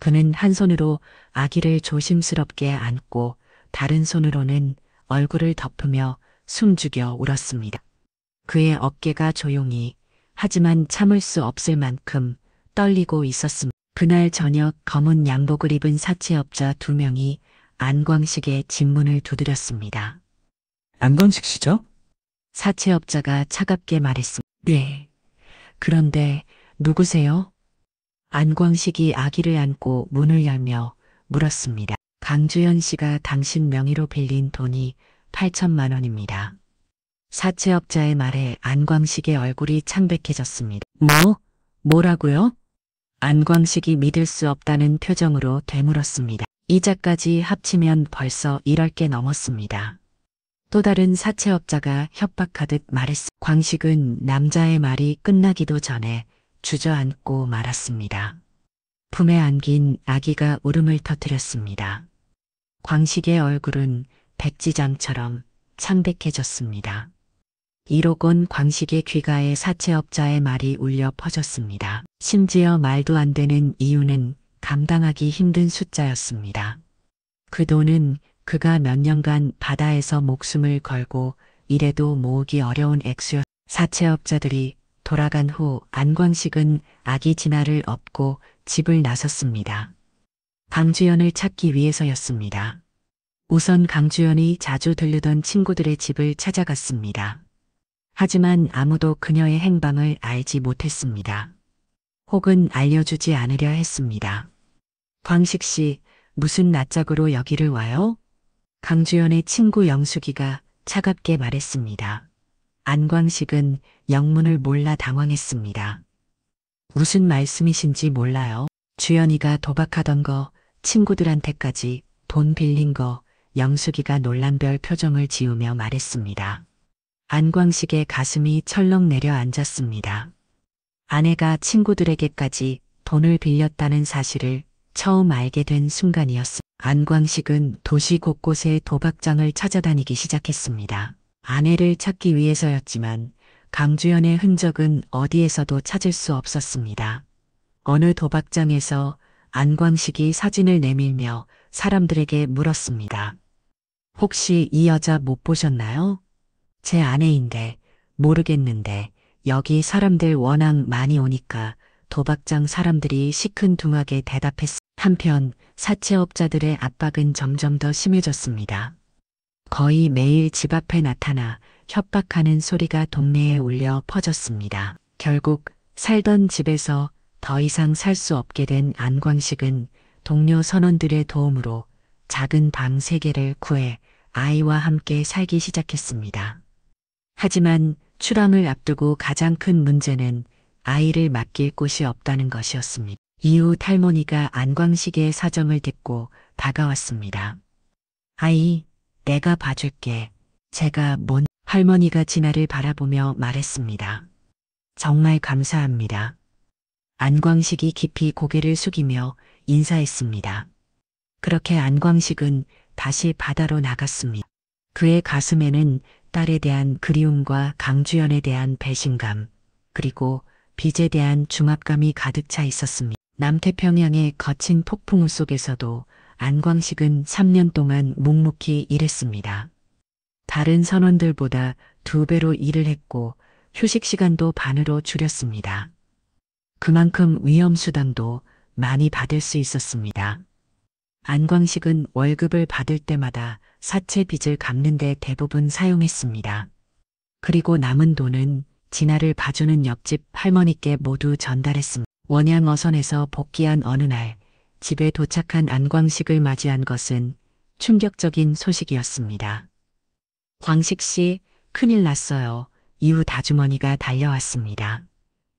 그는 한 손으로 아기를 조심스럽게 안고 다른 손으로는 얼굴을 덮으며 숨죽여 울었습니다. 그의 어깨가 조용히 하지만 참을 수 없을 만큼 떨리고 있었습니다. 그날 저녁 검은 양복을 입은 사채업자 2명이 안광식의 집문을 두드렸습니다. 안광식 씨죠? 사채업자가 차갑게 말했습니다. 네. 그런데 누구세요? 안광식이 아기를 안고 문을 열며 물었습니다. 강주연 씨가 당신 명의로 빌린 돈이 8천만 원입니다. 사채업자의 말에 안광식의 얼굴이 창백해졌습니다. 뭐라고요? 안광식이 믿을 수 없다는 표정으로 되물었습니다. 이자까지 합치면 벌써 1억 개 넘었습니다. 또 다른 사채업자가 협박하듯 말했습니다. 광식은 남자의 말이 끝나기도 전에 주저앉고 말았습니다. 품에 안긴 아기가 울음을 터뜨렸습니다. 광식의 얼굴은 백지장처럼 창백해졌습니다. 이로곤 광식의 귀가에 사채업자의 말이 울려 퍼졌습니다. 심지어 말도 안 되는 이유는 감당하기 힘든 숫자였습니다. 그 돈은 그가 몇 년간 바다에서 목숨을 걸고 이래도 모으기 어려운 액수였. 사채업자들이 돌아간 후 안광식은 아기 진아를 업고 집을 나섰습니다. 강주연을 찾기 위해서였습니다. 우선 강주연이 자주 들르던 친구들의 집을 찾아갔습니다. 하지만 아무도 그녀의 행방을 알지 못했습니다. 혹은 알려주지 않으려 했습니다. 광식 씨, 무슨 낯짝으로 여기를 와요? 강주연의 친구 영숙이가 차갑게 말했습니다. 안광식은 영문을 몰라 당황했습니다. 무슨 말씀이신지 몰라요. 주연이가 도박하던 거, 친구들한테까지 돈 빌린 거, 영숙이가 놀란별 표정을 지으며 말했습니다. 안광식의 가슴이 철렁 내려앉았습니다. 아내가 친구들에게까지 돈을 빌렸다는 사실을 처음 알게 된 순간이었습니다. 안광식은 도시 곳곳에 도박장을 찾아다니기 시작했습니다. 아내를 찾기 위해서였지만 강주연의 흔적은 어디에서도 찾을 수 없었습니다. 어느 도박장에서 안광식이 사진을 내밀며 사람들에게 물었습니다. 혹시 이 여자 못 보셨나요? 제 아내인데 모르겠는데 여기 사람들 워낙 많이 오니까 도박장 사람들이 시큰둥하게 대답했습니다. 한편 사채업자들의 압박은 점점 더 심해졌습니다. 거의 매일 집 앞에 나타나 협박하는 소리가 동네에 울려 퍼졌습니다. 결국 살던 집에서 더 이상 살 수 없게 된 안광식은 동료 선원들의 도움으로 작은 방 3개를 구해 아이와 함께 살기 시작했습니다. 하지만 출항을 앞두고 가장 큰 문제는 아이를 맡길 곳이 없다는 것이었습니다. 이후 할머니가 안광식의 사정을 듣고 다가왔습니다. 아이, 내가 봐줄게. 제가 뭔 할머니가 진아를 바라보며 말했습니다. 정말 감사합니다. 안광식이 깊이 고개를 숙이며 인사했습니다. 그렇게 안광식은 다시 바다로 나갔습니다. 그의 가슴에는 딸에 대한 그리움과 강주연에 대한 배신감, 그리고 빚에 대한 중압감이 가득 차 있었습니다. 남태평양의 거친 폭풍우 속에서도 안광식은 3년 동안 묵묵히 일했습니다. 다른 선원들보다 2배로 일을 했고 휴식 시간도 반으로 줄였습니다. 그만큼 위험수당도 많이 받을 수 있었습니다. 안광식은 월급을 받을 때마다 사채 빚을 갚는 데 대부분 사용했습니다. 그리고 남은 돈은 진아를 봐주는 옆집 할머니께 모두 전달했습니다. 원양 어선에서 복귀한 어느 날 집에 도착한 안광식을 맞이한 것은 충격적인 소식이었습니다. 광식 씨, 큰일 났어요. 이웃 아주머니가 달려왔습니다.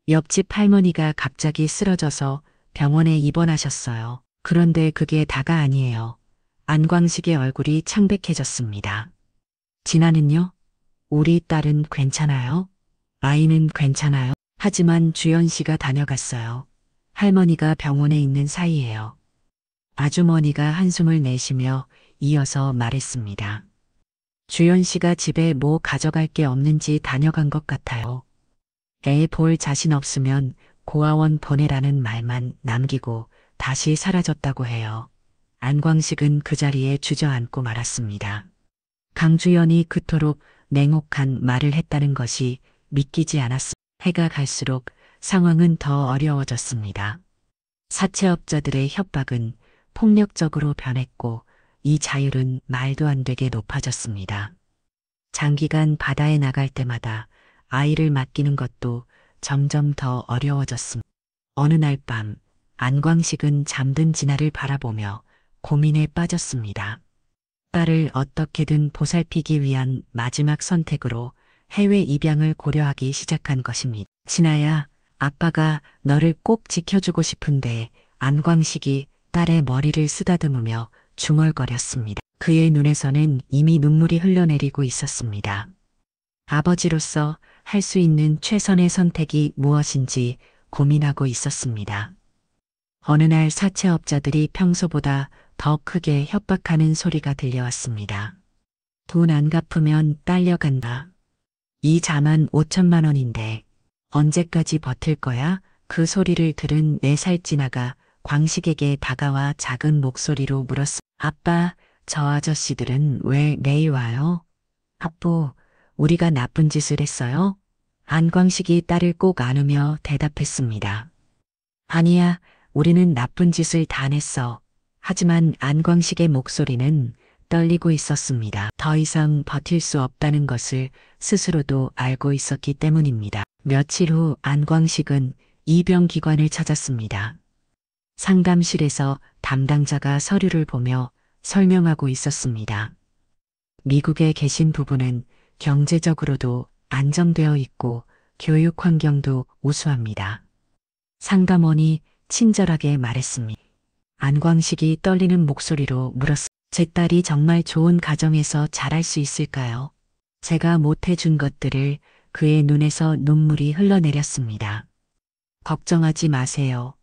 옆집 할머니가 갑자기 쓰러져서 병원에 입원하셨어요. 그런데 그게 다가 아니에요. 안광식의 얼굴이 창백해졌습니다. 진아는요? 우리 딸은 괜찮아요? 아이는 괜찮아요? 하지만 주연 씨가 다녀갔어요. 할머니가 병원에 있는 사이에요. 아주머니가 한숨을 내쉬며 이어서 말했습니다. 주연 씨가 집에 뭐 가져갈 게 없는지 다녀간 것 같아요. 애 볼 자신 없으면 고아원 보내라는 말만 남기고 다시 사라졌다고 해요. 안광식은 그 자리에 주저앉고 말았습니다. 강주연이 그토록 냉혹한 말을 했다는 것이 믿기지 않았습니다. 해가 갈수록 상황은 더 어려워졌습니다. 사채업자들의 협박은 폭력적으로 변했고 이 자율은 말도 안 되게 높아졌습니다. 장기간 바다에 나갈 때마다 아이를 맡기는 것도 점점 더 어려워졌습니다. 어느 날 밤 안광식은 잠든 진아를 바라보며 고민에 빠졌습니다. 딸을 어떻게든 보살피기 위한 마지막 선택으로 해외 입양을 고려하기 시작한 것입니다. 진아야, 아빠가 너를 꼭 지켜주고 싶은데. 안광식이 딸의 머리를 쓰다듬으며 중얼거렸습니다. 그의 눈에서는 이미 눈물이 흘러내리고 있었습니다. 아버지로서 할 수 있는 최선의 선택이 무엇인지 고민하고 있었습니다. 어느 날 사채업자들이 평소보다 더 크게 협박하는 소리가 들려왔습니다. 돈 안 갚으면 딸려간다. 이 자만 5천만 원인데 언제까지 버틸 거야? 그 소리를 들은 4살 진아가 광식에게 다가와 작은 목소리로 물었어. 아빠, 저 아저씨들은 왜 내일 와요? 아빠, 우리가 나쁜 짓을 했어요? 안광식이 딸을 꼭 안으며 대답했습니다. 아니야, 우리는 나쁜 짓을 다 냈어. 하지만 안광식의 목소리는 떨리고 있었습니다. 더 이상 버틸 수 없다는 것을 스스로도 알고 있었기 때문입니다. 며칠 후 안광식은 입영기관을 찾았습니다. 상담실에서 담당자가 서류를 보며 설명하고 있었습니다. 미국에 계신 부부는 경제적으로도 안정되어 있고 교육 환경도 우수합니다. 상담원이 친절하게 말했습니다. 안광식이 떨리는 목소리로 물었습니다. 제 딸이 정말 좋은 가정에서 자랄 수 있을까요? 제가 못해준 것들을 그의 눈에서 눈물이 흘러내렸습니다. 걱정하지 마세요.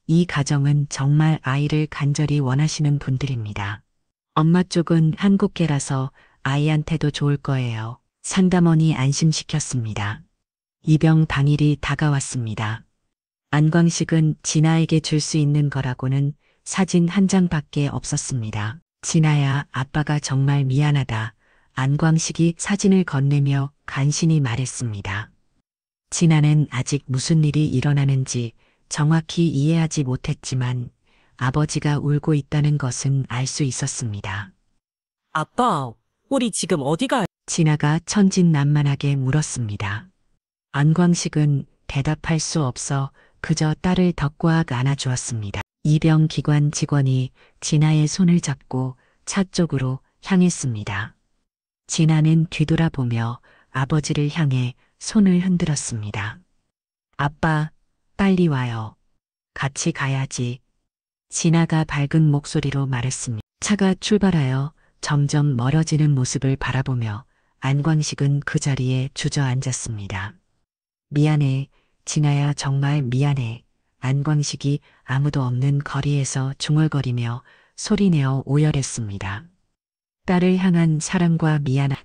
이 가정은 정말 아이를 간절히 원하시는 분들입니다. 엄마 쪽은 한국계라서 아이한테도 좋을 거예요. 상담원이 안심시켰습니다. 입영 당일이 다가왔습니다. 안광식은 진아에게 줄 수 있는 거라고는 사진 한 장밖에 없었습니다. 진아야, 아빠가 정말 미안하다. 안광식이 사진을 건네며 간신히 말했습니다. 진아는 아직 무슨 일이 일어나는지 정확히 이해하지 못했지만 아버지가 울고 있다는 것은 알 수 있었습니다. 아빠, 우리 지금 어디 가요? 진아가 천진난만하게 물었습니다. 안광식은 대답할 수 없어 그저 딸을 덕꽉 안아주었습니다. 입영기관 직원이 진아의 손을 잡고 차 쪽으로 향했습니다. 진아는 뒤돌아보며 아버지를 향해 손을 흔들었습니다. 아빠, 빨리 와요. 같이 가야지. 진아가 밝은 목소리로 말했습니다. 차가 출발하여 점점 멀어지는 모습을 바라보며 안광식은 그 자리에 주저앉았습니다. 미안해, 진아야, 정말 미안해. 안광식이 아무도 없는 거리에서 중얼거리며 소리내어 오열했습니다. 딸을 향한 사랑과 미안함,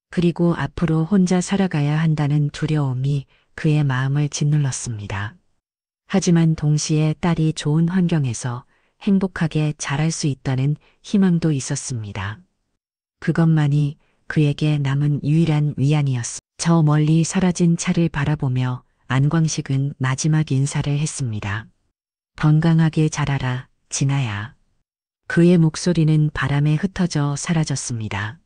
그리고 앞으로 혼자 살아가야 한다는 두려움이 그의 마음을 짓눌렀습니다. 하지만 동시에 딸이 좋은 환경에서 행복하게 자랄 수 있다는 희망도 있었습니다. 그것만이 그에게 남은 유일한 위안이었습니다. 저 멀리 사라진 차를 바라보며 안광식은 마지막 인사를 했습니다. 건강하게 자라라, 진아야. 그의 목소리는 바람에 흩어져 사라졌습니다.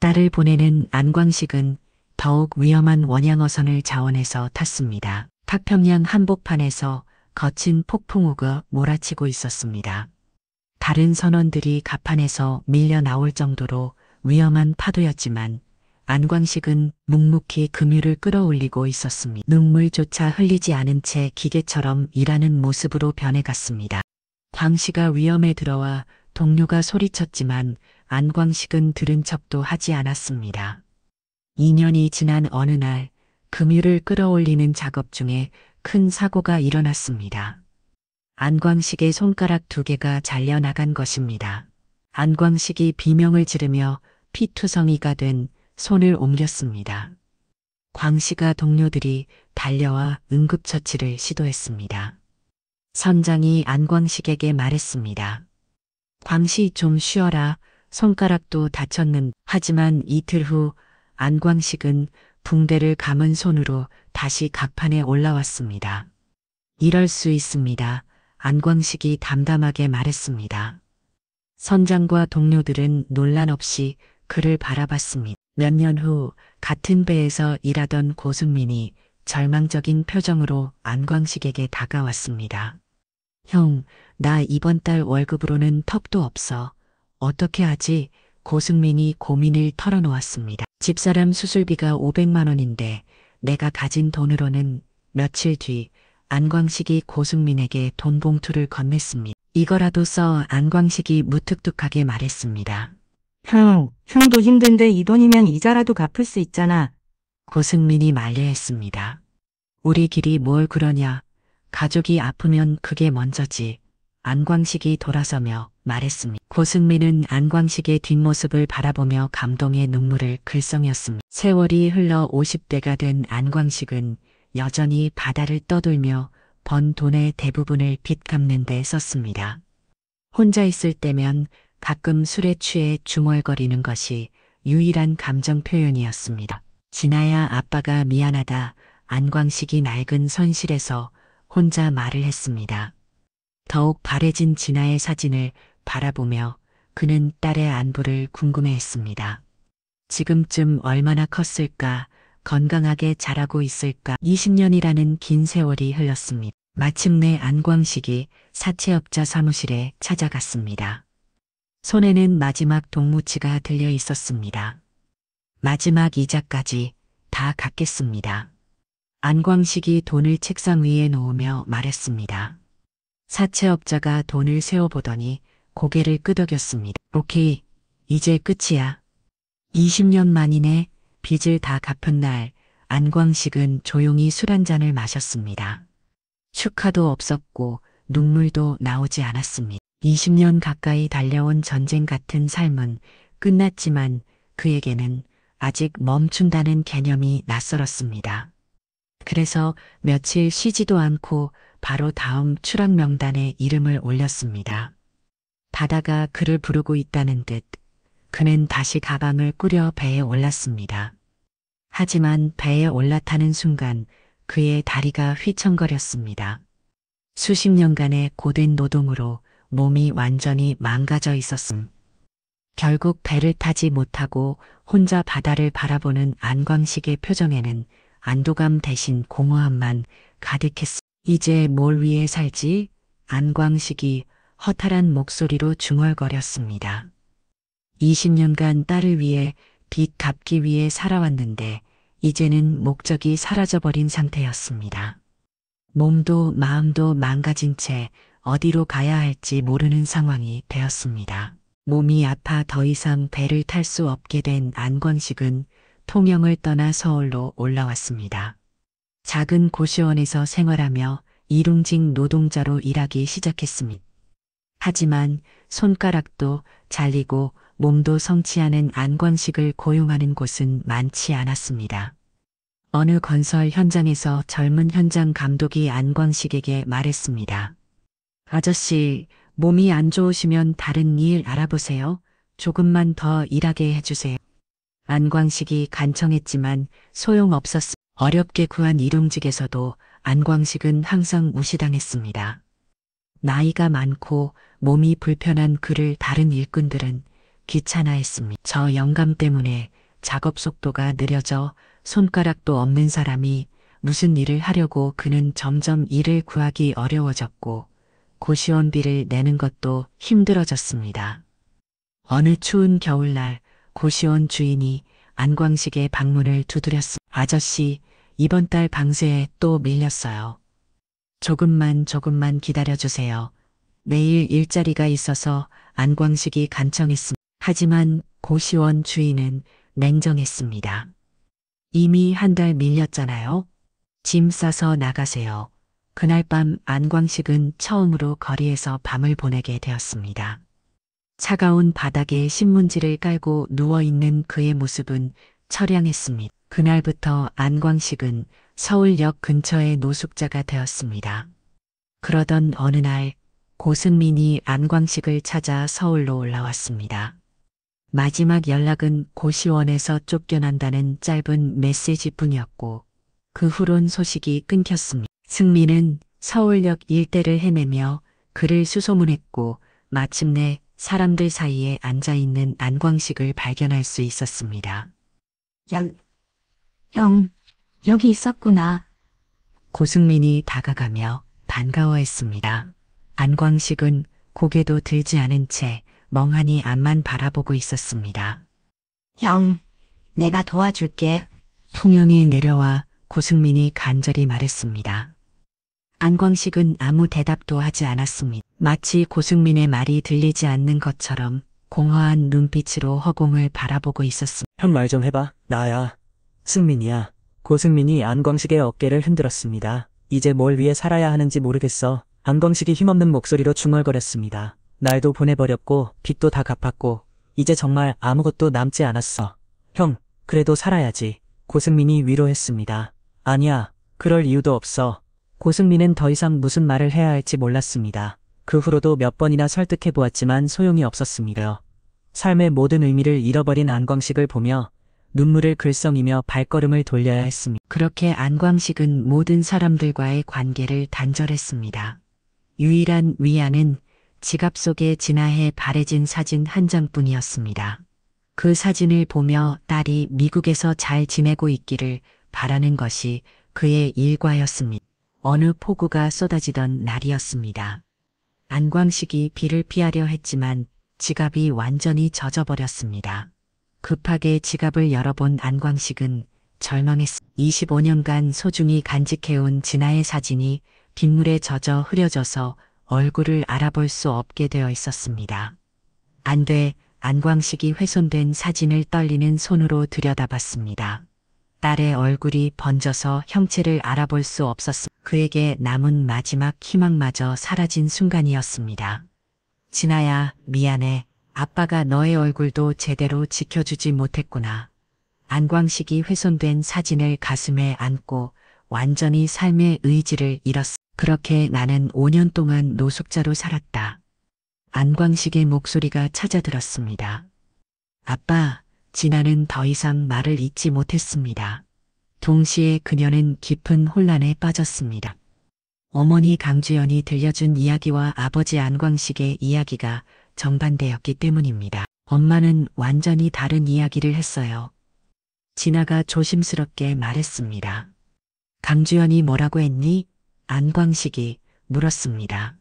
딸을 보내는 안광식은 더욱 위험한 원양어선을 자원해서 탔습니다. 태평양 한복판에서 거친 폭풍우가 몰아치고 있었습니다. 다른 선원들이 갑판에서 밀려 나올 정도로 위험한 파도였지만 안광식은 묵묵히 그물을 끌어올리고 있었습니다. 눈물조차 흘리지 않은 채 기계처럼 일하는 모습으로 변해갔습니다. 광씨가 위험에 들어와 동료가 소리쳤지만 안광식은 들은 척도 하지 않았습니다. 2년이 지난 어느 날 그물을 끌어올리는 작업 중에 큰 사고가 일어났습니다. 안광식의 손가락 2개가 잘려나간 것입니다. 안광식이 비명을 지르며 피투성이가 된 손을 옮겼습니다. 광씨가 동료들이 달려와 응급처치를 시도했습니다. 선장이 안광식에게 말했습니다. 광씨, 좀 쉬어라. 손가락도 다쳤는. 하지만 이틀 후 안광식은 붕대를 감은 손으로 다시 갑판에 올라왔습니다. 이럴 수 있습니다. 안광식이 담담하게 말했습니다. 선장과 동료들은 논란 없이 그를 바라봤습니다. 몇 년 후 같은 배에서 일하던 고승민이 절망적인 표정으로 안광식에게 다가왔습니다. 형, 나 이번 달 월급으로는 턱도 없어. 어떻게 하지? 고승민이 고민을 털어놓았습니다. 집사람 수술비가 500만 원인데 내가 가진 돈으로는. 며칠 뒤 안광식이 고승민에게 돈 봉투를 건넸습니다. 이거라도 써. 안광식이 무뚝뚝하게 말했습니다. 형도 힘든데 이 돈이면 이자라도 갚을 수 있잖아. 고승민이 만류했습니다. 우리 길이 뭘 그러냐. 가족이 아프면 그게 먼저지. 안광식이 돌아서며 말했습니다. 고승민은 안광식의 뒷모습을 바라보며 감동의 눈물을 글썽였습니다. 세월이 흘러 50대가 된 안광식은 여전히 바다를 떠돌며 번 돈의 대부분을 빚 갚는 데 썼습니다. 혼자 있을 때면 가끔 술에 취해 중얼거리는 것이 유일한 감정 표현이었습니다. 진아야 아빠가 미안하다. 안광식이 낡은 손실에서 혼자 말을 했습니다. 더욱 바래진 진아의 사진을 바라보며 그는 딸의 안부를 궁금해했습니다. 지금쯤 얼마나 컸을까? 건강하게 자라고 있을까? 20년이라는 긴 세월이 흘렀습니다. 마침내 안광식이 사채업자 사무실에 찾아갔습니다. 손에는 마지막 동무치가 들려 있었습니다. 마지막 이자까지 다 갚겠습니다. 안광식이 돈을 책상 위에 놓으며 말했습니다. 사채업자가 돈을 세어보더니 고개를 끄덕였습니다. 오케이, 이제 끝이야. 20년 만이네. 빚을 다 갚은 날 안광식은 조용히 술 한 잔을 마셨습니다. 축하도 없었고 눈물도 나오지 않았습니다. 20년 가까이 달려온 전쟁 같은 삶은 끝났지만 그에게는 아직 멈춘다는 개념이 낯설었습니다. 그래서 며칠 쉬지도 않고 바로 다음 추락 명단에 이름을 올렸습니다. 바다가 그를 부르고 있다는 듯 그는 다시 가방을 꾸려 배에 올랐습니다. 하지만 배에 올라타는 순간 그의 다리가 휘청거렸습니다. 수십 년간의 고된 노동으로 몸이 완전히 망가져 있었음. 결국 배를 타지 못하고 혼자 바다를 바라보는 안광식의 표정에는 안도감 대신 공허함만 가득했습니다. 이제 뭘 위해 살지? 안광식이 허탈한 목소리로 중얼거렸습니다. 20년간 딸을 위해 빚 갚기 위해 살아왔는데 이제는 목적이 사라져버린 상태였습니다. 몸도 마음도 망가진 채 어디로 가야 할지 모르는 상황이 되었습니다. 몸이 아파 더 이상 배를 탈 수 없게 된 안광식은 통영을 떠나 서울로 올라왔습니다. 작은 고시원에서 생활하며 일용직 노동자로 일하기 시작했습니다. 하지만 손가락도 잘리고 몸도 성취하는 안광식을 고용하는 곳은 많지 않았습니다. 어느 건설 현장에서 젊은 현장 감독이 안광식에게 말했습니다. 아저씨, 몸이 안 좋으시면 다른 일 알아보세요. 조금만 더 일하게 해주세요. 안광식이 간청했지만 소용없었습니다. 어렵게 구한 일용직에서도 안광식은 항상 무시당했습니다. 나이가 많고 몸이 불편한 그를 다른 일꾼들은 귀찮아했습니다. 저 영감 때문에 작업 속도가 느려져 손가락도 없는 사람이 무슨 일을 하려고 그는 점점 일을 구하기 어려워졌고 고시원비를 내는 것도 힘들어졌습니다. 어느 추운 겨울날 고시원 주인이 안광식의 방문을 두드렸습니다. 아저씨, 이번 달 방세에 또 밀렸어요. 조금만 기다려주세요. 내일 일자리가 있어서 안광식이 간청했습니다. 하지만 고시원 주인은 냉정했습니다. 이미 한 달 밀렸잖아요. 짐 싸서 나가세요. 그날 밤 안광식은 처음으로 거리에서 밤을 보내게 되었습니다. 차가운 바닥에 신문지를 깔고 누워있는 그의 모습은 처량했습니다. 그날부터 안광식은 서울역 근처의 노숙자가 되었습니다. 그러던 어느 날 고승민이 안광식을 찾아 서울로 올라왔습니다. 마지막 연락은 고시원에서 쫓겨난다는 짧은 메시지뿐이었고 그 후론 소식이 끊겼습니다. 승민은 서울역 일대를 헤매며 그를 수소문했고 마침내 사람들 사이에 앉아있는 안광식을 발견할 수 있었습니다. 형, 여기 있었구나. 고승민이 다가가며 반가워했습니다. 안광식은 고개도 들지 않은 채 멍하니 앞만 바라보고 있었습니다. 형, 내가 도와줄게. 통영이 내려와 고승민이 간절히 말했습니다. 안광식은 아무 대답도 하지 않았습니다. 마치 고승민의 말이 들리지 않는 것처럼 공허한 눈빛으로 허공을 바라보고 있었습니다. 형 말 좀 해봐. 나야. 승민이야. 고승민이 안광식의 어깨를 흔들었습니다. 이제 뭘 위해 살아야 하는지 모르겠어. 안광식이 힘없는 목소리로 중얼거렸습니다. 날도 보내버렸고 빚도 다 갚았고 이제 정말 아무것도 남지 않았어. 형, 그래도 살아야지. 고승민이 위로했습니다. 아니야, 그럴 이유도 없어. 고승민은 더 이상 무슨 말을 해야 할지 몰랐습니다. 그 후로도 몇 번이나 설득해보았지만 소용이 없었습니다. 삶의 모든 의미를 잃어버린 안광식을 보며 눈물을 글썽이며 발걸음을 돌려야 했습니다. 그렇게 안광식은 모든 사람들과의 관계를 단절했습니다. 유일한 위안은 지갑 속에 진아의 바래진 사진 한 장뿐이었습니다. 그 사진을 보며 딸이 미국에서 잘 지내고 있기를 바라는 것이 그의 일과였습니다. 어느 폭우가 쏟아지던 날이었습니다. 안광식이 비를 피하려 했지만 지갑이 완전히 젖어버렸습니다. 급하게 지갑을 열어본 안광식은 절망했습니다. 25년간 소중히 간직해온 진아의 사진이 빗물에 젖어 흐려져서 얼굴을 알아볼 수 없게 되어 있었습니다. 안 돼, 안광식이 훼손된 사진을 떨리는 손으로 들여다봤습니다. 딸의 얼굴이 번져서 형체를 알아볼 수 없었습니다. 그에게 남은 마지막 희망마저 사라진 순간이었습니다. 진아야, 미안해. 아빠가 너의 얼굴도 제대로 지켜주지 못했구나. 안광식이 훼손된 사진을 가슴에 안고 완전히 삶의 의지를 잃었어. 그렇게 나는 5년 동안 노숙자로 살았다. 안광식의 목소리가 찾아들었습니다. 아빠, 진아는 더 이상 말을 잇지 못했습니다. 동시에 그녀는 깊은 혼란에 빠졌습니다. 어머니 강주연이 들려준 이야기와 아버지 안광식의 이야기가 정반대였기 때문입니다. 엄마는 완전히 다른 이야기를 했어요. 진아가 조심스럽게 말했습니다. 강주연이 뭐라고 했니? 안광식이 물었습니다.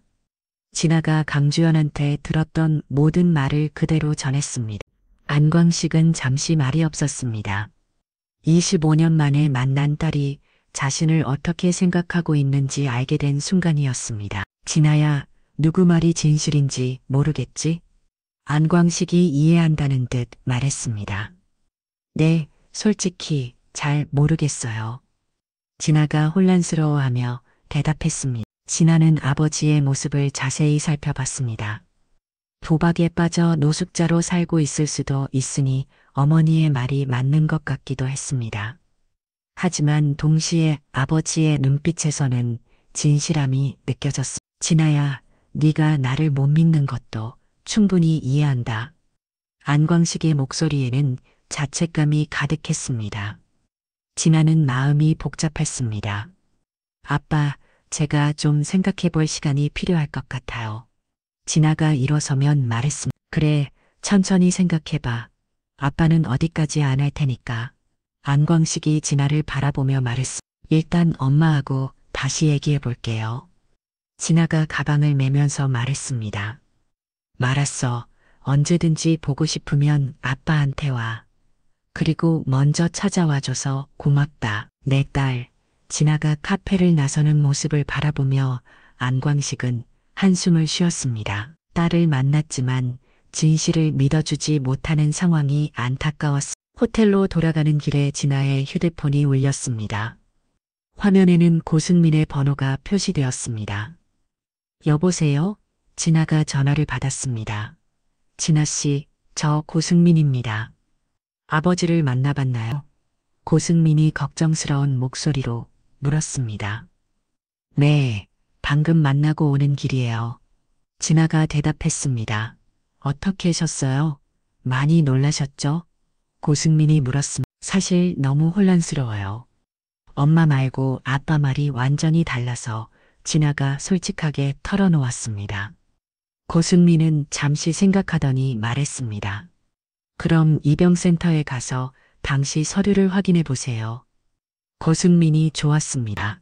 진아가 강주연한테 들었던 모든 말을 그대로 전했습니다. 안광식은 잠시 말이 없었습니다. 25년 만에 만난 딸이 자신을 어떻게 생각하고 있는지 알게 된 순간이었습니다. 진아야, 누구 말이 진실인지 모르겠지? 안광식이 이해한다는 듯 말했습니다. 네, 솔직히 잘 모르겠어요. 진아가 혼란스러워하며 대답했습니다. 진아는 아버지의 모습을 자세히 살펴봤습니다. 도박에 빠져 노숙자로 살고 있을 수도 있으니 어머니의 말이 맞는 것 같기도 했습니다. 하지만 동시에 아버지의 눈빛에서는 진실함이 느껴졌습니다. 진아야, 네가 나를 못 믿는 것도 충분히 이해한다. 안광식의 목소리에는 자책감이 가득했습니다. 진아는 마음이 복잡했습니다. 아빠, 제가 좀 생각해 볼 시간이 필요할 것 같아요. 진아가 일어서면 말했습니다. 그래, 천천히 생각해봐. 아빠는 어디까지 안 할 테니까. 안광식이 진아를 바라보며 말했습니다. 일단 엄마하고 다시 얘기해 볼게요. 진아가 가방을 매면서 말했습니다. 말았어. 언제든지 보고 싶으면 아빠한테 와. 그리고 먼저 찾아와줘서 고맙다. 내 딸. 진아가 카페를 나서는 모습을 바라보며 안광식은 한숨을 쉬었습니다. 딸을 만났지만 진실을 믿어주지 못하는 상황이 안타까웠습니다. 호텔로 돌아가는 길에 진아의 휴대폰이 울렸습니다. 화면에는 고승민의 번호가 표시되었습니다. 여보세요? 진아가 전화를 받았습니다. 진아 씨, 저 고승민입니다. 아버지를 만나봤나요? 고승민이 걱정스러운 목소리로 물었습니다. 네, 방금 만나고 오는 길이에요. 진아가 대답했습니다. 어떻게 하셨어요? 많이 놀라셨죠? 고승민이 물었습니다. 사실 너무 혼란스러워요. 엄마 말고 아빠 말이 완전히 달라서 진아가 솔직하게 털어놓았습니다. 고승민은 잠시 생각하더니 말했습니다. 그럼 입영센터에 가서 당시 서류를 확인해 보세요. 고승민이 좋았습니다.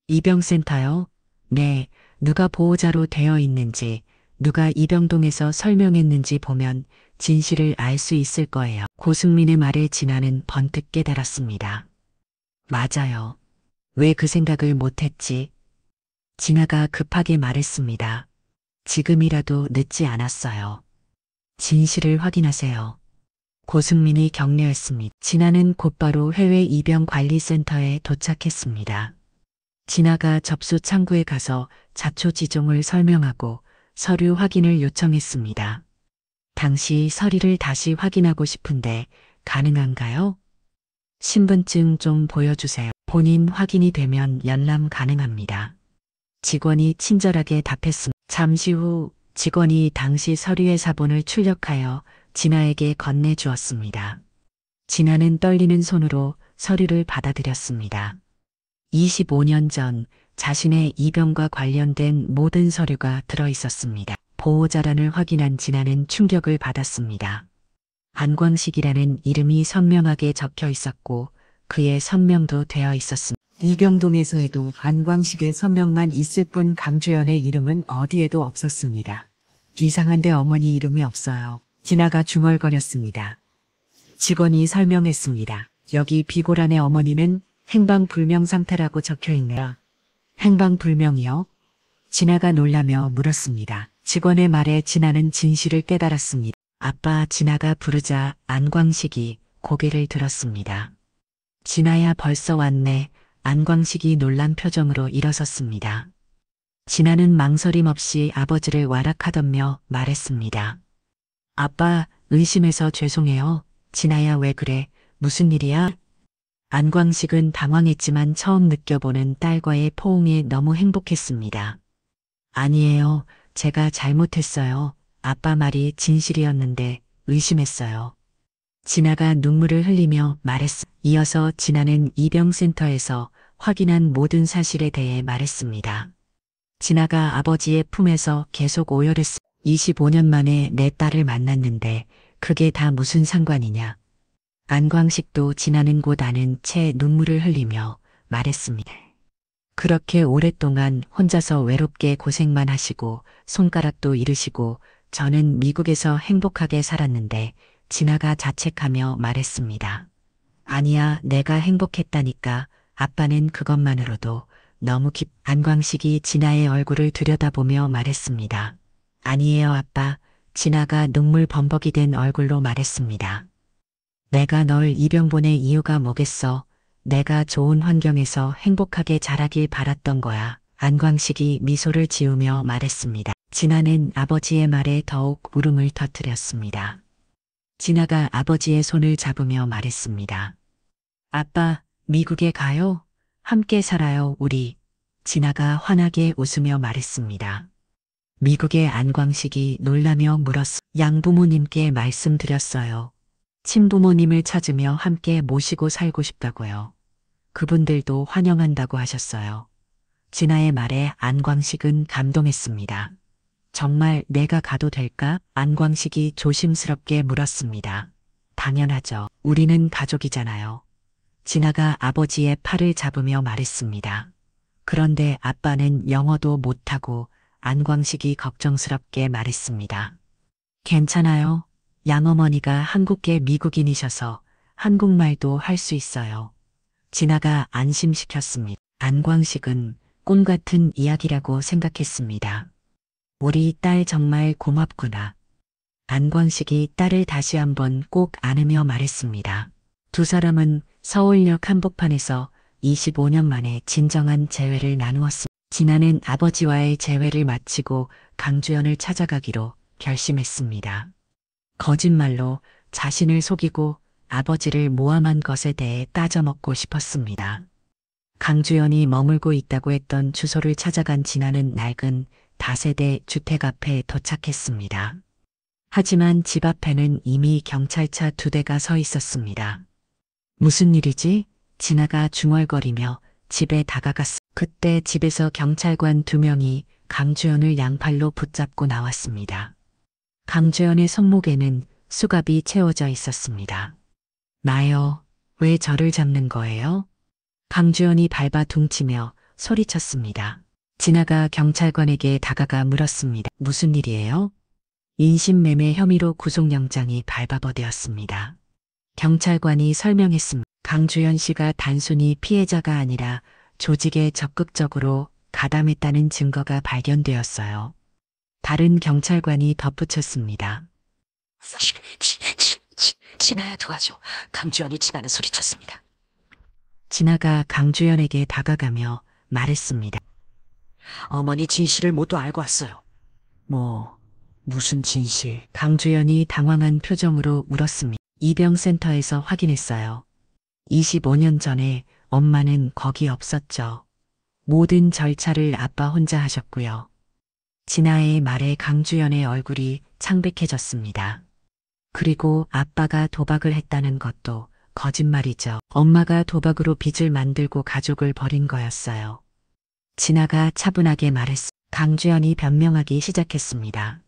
입영센터요? 네, 누가 보호자로 되어 있는지, 누가 입영동에서 설명했는지 보면 진실을 알 수 있을 거예요. 고승민의 말에 진아는 번뜩 깨달았습니다. 맞아요. 왜 그 생각을 못했지? 진아가 급하게 말했습니다. 지금이라도 늦지 않았어요. 진실을 확인하세요. 고승민이 격려했습니다. 진아는 곧바로 해외 입영 관리센터에 도착했습니다. 진아가 접수 창구에 가서 자초지종을 설명하고 서류 확인을 요청했습니다. 당시 서류를 다시 확인하고 싶은데 가능한가요? 신분증 좀 보여주세요. 본인 확인이 되면 열람 가능합니다. 직원이 친절하게 답했습니다. 잠시 후 직원이 당시 서류의 사본을 출력하여 진아에게 건네주었습니다. 진아는 떨리는 손으로 서류를 받아들였습니다. 25년 전 자신의 이병과 관련된 모든 서류가 들어있었습니다. 보호자란을 확인한 진아는 충격을 받았습니다. 안광식이라는 이름이 선명하게 적혀 있었고 그의 선명도 되어 있었습니다. 이병동에서에도 안광식의 선명만 있을 뿐 강주연의 이름은 어디에도 없었습니다. 이상한데 어머니 이름이 없어요. 진아가 중얼거렸습니다. 직원이 설명했습니다. 여기 비고란의 어머니는 행방불명 상태라고 적혀있네요. 행방불명이요? 진아가 놀라며 물었습니다. 직원의 말에 진아는 진실을 깨달았습니다. 아빠 진아가 부르자 안광식이 고개를 들었습니다. 진아야 벌써 왔네. 안광식이 놀란 표정으로 일어섰습니다. 진아는 망설임 없이 아버지를 와락하더며 말했습니다. 아빠 의심해서 죄송해요. 진아야 왜 그래? 무슨 일이야? 안광식은 당황했지만 처음 느껴보는 딸과의 포옹에 너무 행복했습니다. 아니에요. 제가 잘못했어요. 아빠 말이 진실이었는데 의심했어요. 진아가 눈물을 흘리며 말했습니다. 이어서 진아는 입영센터에서 확인한 모든 사실에 대해 말했습니다. 진아가 아버지의 품에서 계속 오열했습니다. 25년 만에 내 딸을 만났는데 그게 다 무슨 상관이냐. 안광식도 진아는 곧 아는 채 눈물을 흘리며 말했습니다. 그렇게 오랫동안 혼자서 외롭게 고생만 하시고 손가락도 잃으시고 저는 미국에서 행복하게 살았는데 진아가 자책하며 말했습니다. 아니야, 내가 행복했다니까. 아빠는 그것만으로도 너무 안광식이 진아의 얼굴을 들여다보며 말했습니다. 아니에요, 아빠. 진아가 눈물 범벅이 된 얼굴로 말했습니다. 내가 널 입영 보낼 이유가 뭐겠어. 내가 좋은 환경에서 행복하게 자라길 바랐던 거야. 안광식이 미소를 지으며 말했습니다. 진아는 아버지의 말에 더욱 울음을 터뜨렸습니다. 진아가 아버지의 손을 잡으며 말했습니다. 아빠, 미국에 가요? 함께 살아요, 우리. 진아가 환하게 웃으며 말했습니다. 미국의 안광식이 놀라며 물었습니다. 양부모님께 말씀드렸어요. 친부모님을 찾으며 함께 모시고 살고 싶다고요. 그분들도 환영한다고 하셨어요. 진아의 말에 안광식은 감동했습니다. 정말 내가 가도 될까? 안광식이 조심스럽게 물었습니다. 당연하죠. 우리는 가족이잖아요. 진아가 아버지의 팔을 잡으며 말했습니다. 그런데 아빠는 영어도 못하고 안광식이 걱정스럽게 말했습니다. 괜찮아요. 양어머니가 한국계 미국인이셔서 한국말도 할 수 있어요. 진아가 안심시켰습니다. 안광식은 꿈 같은 이야기라고 생각했습니다. 우리 딸 정말 고맙구나. 안광식이 딸을 다시 한번 꼭 안으며 말했습니다. 두 사람은 서울역 한복판에서 25년 만에 진정한 재회를 나누었습니다. 진아는 아버지와의 재회를 마치고 강주연을 찾아가기로 결심했습니다. 거짓말로 자신을 속이고 아버지를 모함한 것에 대해 따져먹고 싶었습니다. 강주연이 머물고 있다고 했던 주소를 찾아간 진아는 낡은 다세대 주택 앞에 도착했습니다. 하지만 집 앞에는 이미 경찰차 2대가 서 있었습니다. 무슨 일이지? 진아가 중얼거리며 집에 다가갔습니다. 그때 집에서 경찰관 2명이 강주연을 양팔로 붙잡고 나왔습니다. 강주연의 손목에는 수갑이 채워져 있었습니다. 나요, 왜 저를 잡는 거예요? 강주연이 밟아 둥치며 소리쳤습니다. 진아가 경찰관에게 다가가 물었습니다. 무슨 일이에요? 인신매매 혐의로 구속영장이 발부되었습니다. 경찰관이 설명했습니다. 강주연 씨가 단순히 피해자가 아니라 조직에 적극적으로 가담했다는 증거가 발견되었어요. 다른 경찰관이 덧붙였습니다. 진아야 도와줘. 강주연이 진아는 소리쳤습니다. 진아가 강주연에게 다가가며 말했습니다. 어머니 진실을 모두 알고 왔어요. 무슨 진실? 강주연이 당황한 표정으로 물었습니다. 입영센터에서 확인했어요. 25년 전에 엄마는 거기 없었죠. 모든 절차를 아빠 혼자 하셨고요. 진아의 말에 강주연의 얼굴이 창백해졌습니다. 그리고 아빠가 도박을 했다는 것도 거짓말이죠. 엄마가 도박으로 빚을 만들고 가족을 버린 거였어요. 진아가 차분하게 말했습니다. 강주연이 변명하기 시작했습니다.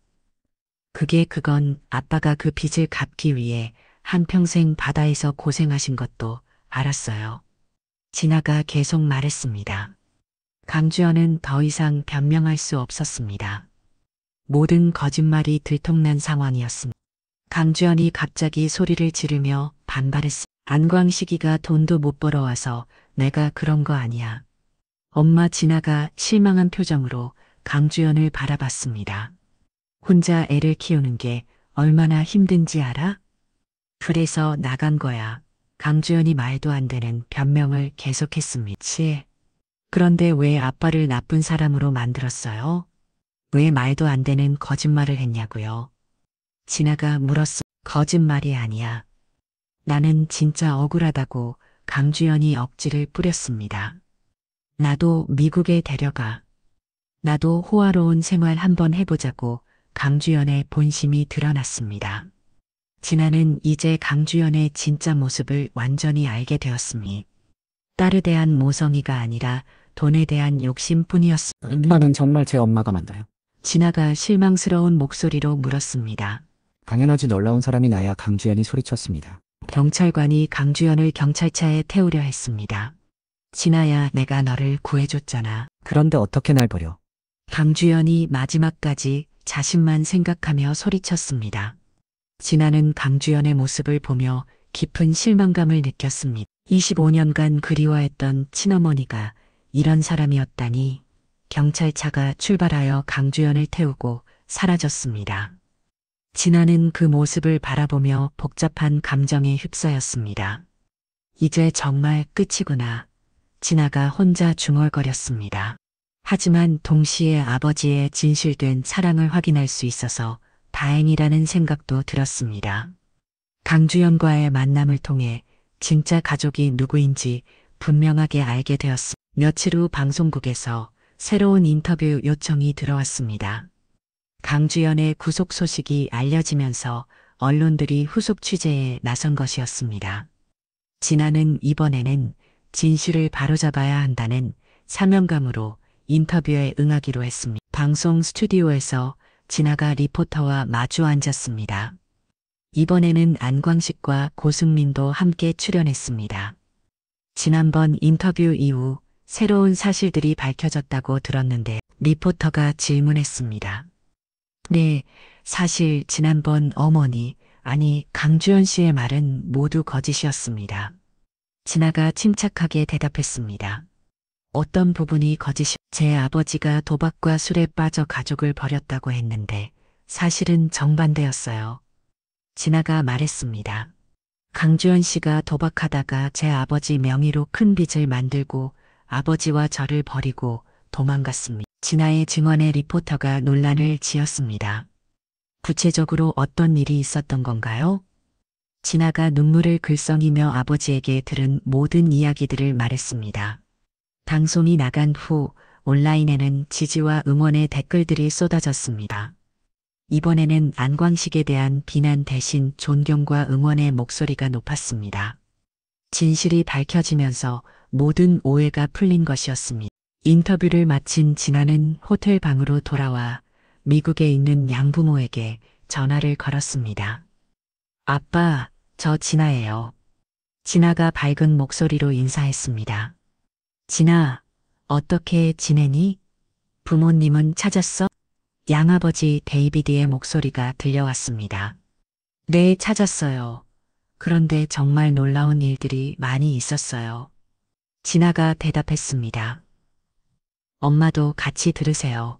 그건 아빠가 그 빚을 갚기 위해 한평생 바다에서 고생하신 것도 알았어요. 진아가 계속 말했습니다. 강주연은 더 이상 변명할 수 없었습니다. 모든 거짓말이 들통난 상황이었습니다. 강주연이 갑자기 소리를 지르며 반발했습니다. 안광식이가 돈도 못 벌어와서 내가 그런 거 아니야. 엄마 진아가 실망한 표정으로 강주연을 바라봤습니다. 혼자 애를 키우는 게 얼마나 힘든지 알아? 그래서 나간 거야. 강주연이 말도 안 되는 변명을 계속했습니다. 그런데 왜 아빠를 나쁜 사람으로 만들었어요? 왜 말도 안 되는 거짓말을 했냐고요? 진아가 물었어. 거짓말이 아니야. 나는 진짜 억울하다고 강주연이 억지를 뿌렸습니다. 나도 미국에 데려가. 나도 호화로운 생활 한번 해보자고 강주연의 본심이 드러났습니다. 진아는 이제 강주연의 진짜 모습을 완전히 알게 되었습니다. 딸에 대한 모성이가 아니라 돈에 대한 욕심뿐이었습니다. 엄마는 정말 제 엄마가 맞나요? 진아가 실망스러운 목소리로 물었습니다. 당연하지 놀라운 사람이 나야 강주연이 소리쳤습니다. 경찰관이 강주연을 경찰차에 태우려 했습니다. 진아야, 내가 너를 구해줬잖아. 그런데 어떻게 날 버려? 강주연이 마지막까지 자신만 생각하며 소리쳤습니다. 진아는 강주연의 모습을 보며 깊은 실망감을 느꼈습니다. 25년간 그리워했던 친어머니가 이런 사람이었다니. 경찰차가 출발하여 강주연을 태우고 사라졌습니다. 진아는 그 모습을 바라보며 복잡한 감정에 휩싸였습니다. 이제 정말 끝이구나. 진아가 혼자 중얼거렸습니다. 하지만 동시에 아버지의 진실된 사랑을 확인할 수 있어서 다행이라는 생각도 들었습니다. 강주연과의 만남을 통해 진짜 가족이 누구인지 분명하게 알게 되었습니다. 며칠 후 방송국에서 새로운 인터뷰 요청이 들어왔습니다. 강주연의 구속 소식이 알려지면서 언론들이 후속 취재에 나선 것이었습니다. 진아는 이번에는 진실을 바로잡아야 한다는 사명감으로 인터뷰에 응하기로 했습니다. 방송 스튜디오에서 진아가 리포터와 마주 앉았습니다. 이번에는 안광식과 고승민도 함께 출연했습니다. 지난번 인터뷰 이후 새로운 사실들이 밝혀졌다고 들었는데 리포터가 질문했습니다. 네, 사실 지난번 어머니, 아니 강주연 씨의 말은 모두 거짓이었습니다. 진아가 침착하게 대답했습니다. 어떤 부분이 거짓이? 제 아버지가 도박과 술에 빠져 가족을 버렸다고 했는데 사실은 정반대였어요. 진아가 말했습니다. 강주연 씨가 도박하다가 제 아버지 명의로 큰 빚을 만들고 아버지와 저를 버리고 도망갔습니다. 진아의 증언에 리포터가 논란을 지었습니다. 구체적으로 어떤 일이 있었던 건가요? 진아가 눈물을 글썽이며 아버지에게 들은 모든 이야기들을 말했습니다. 방송이 나간 후 온라인에는 지지와 응원의 댓글들이 쏟아졌습니다. 이번에는 안광식에 대한 비난 대신 존경과 응원의 목소리가 높았습니다. 진실이 밝혀지면서 모든 오해가 풀린 것이었습니다. 인터뷰를 마친 진아는 호텔 방으로 돌아와 미국에 있는 양부모에게 전화를 걸었습니다. 아빠, 저 진아예요. 진아가 밝은 목소리로 인사했습니다. 진아, 어떻게 지내니? 부모님은 찾았어? 양아버지 데이비드의 목소리가 들려왔습니다. 네, 찾았어요. 그런데 정말 놀라운 일들이 많이 있었어요. 진아가 대답했습니다. 엄마도 같이 들으세요.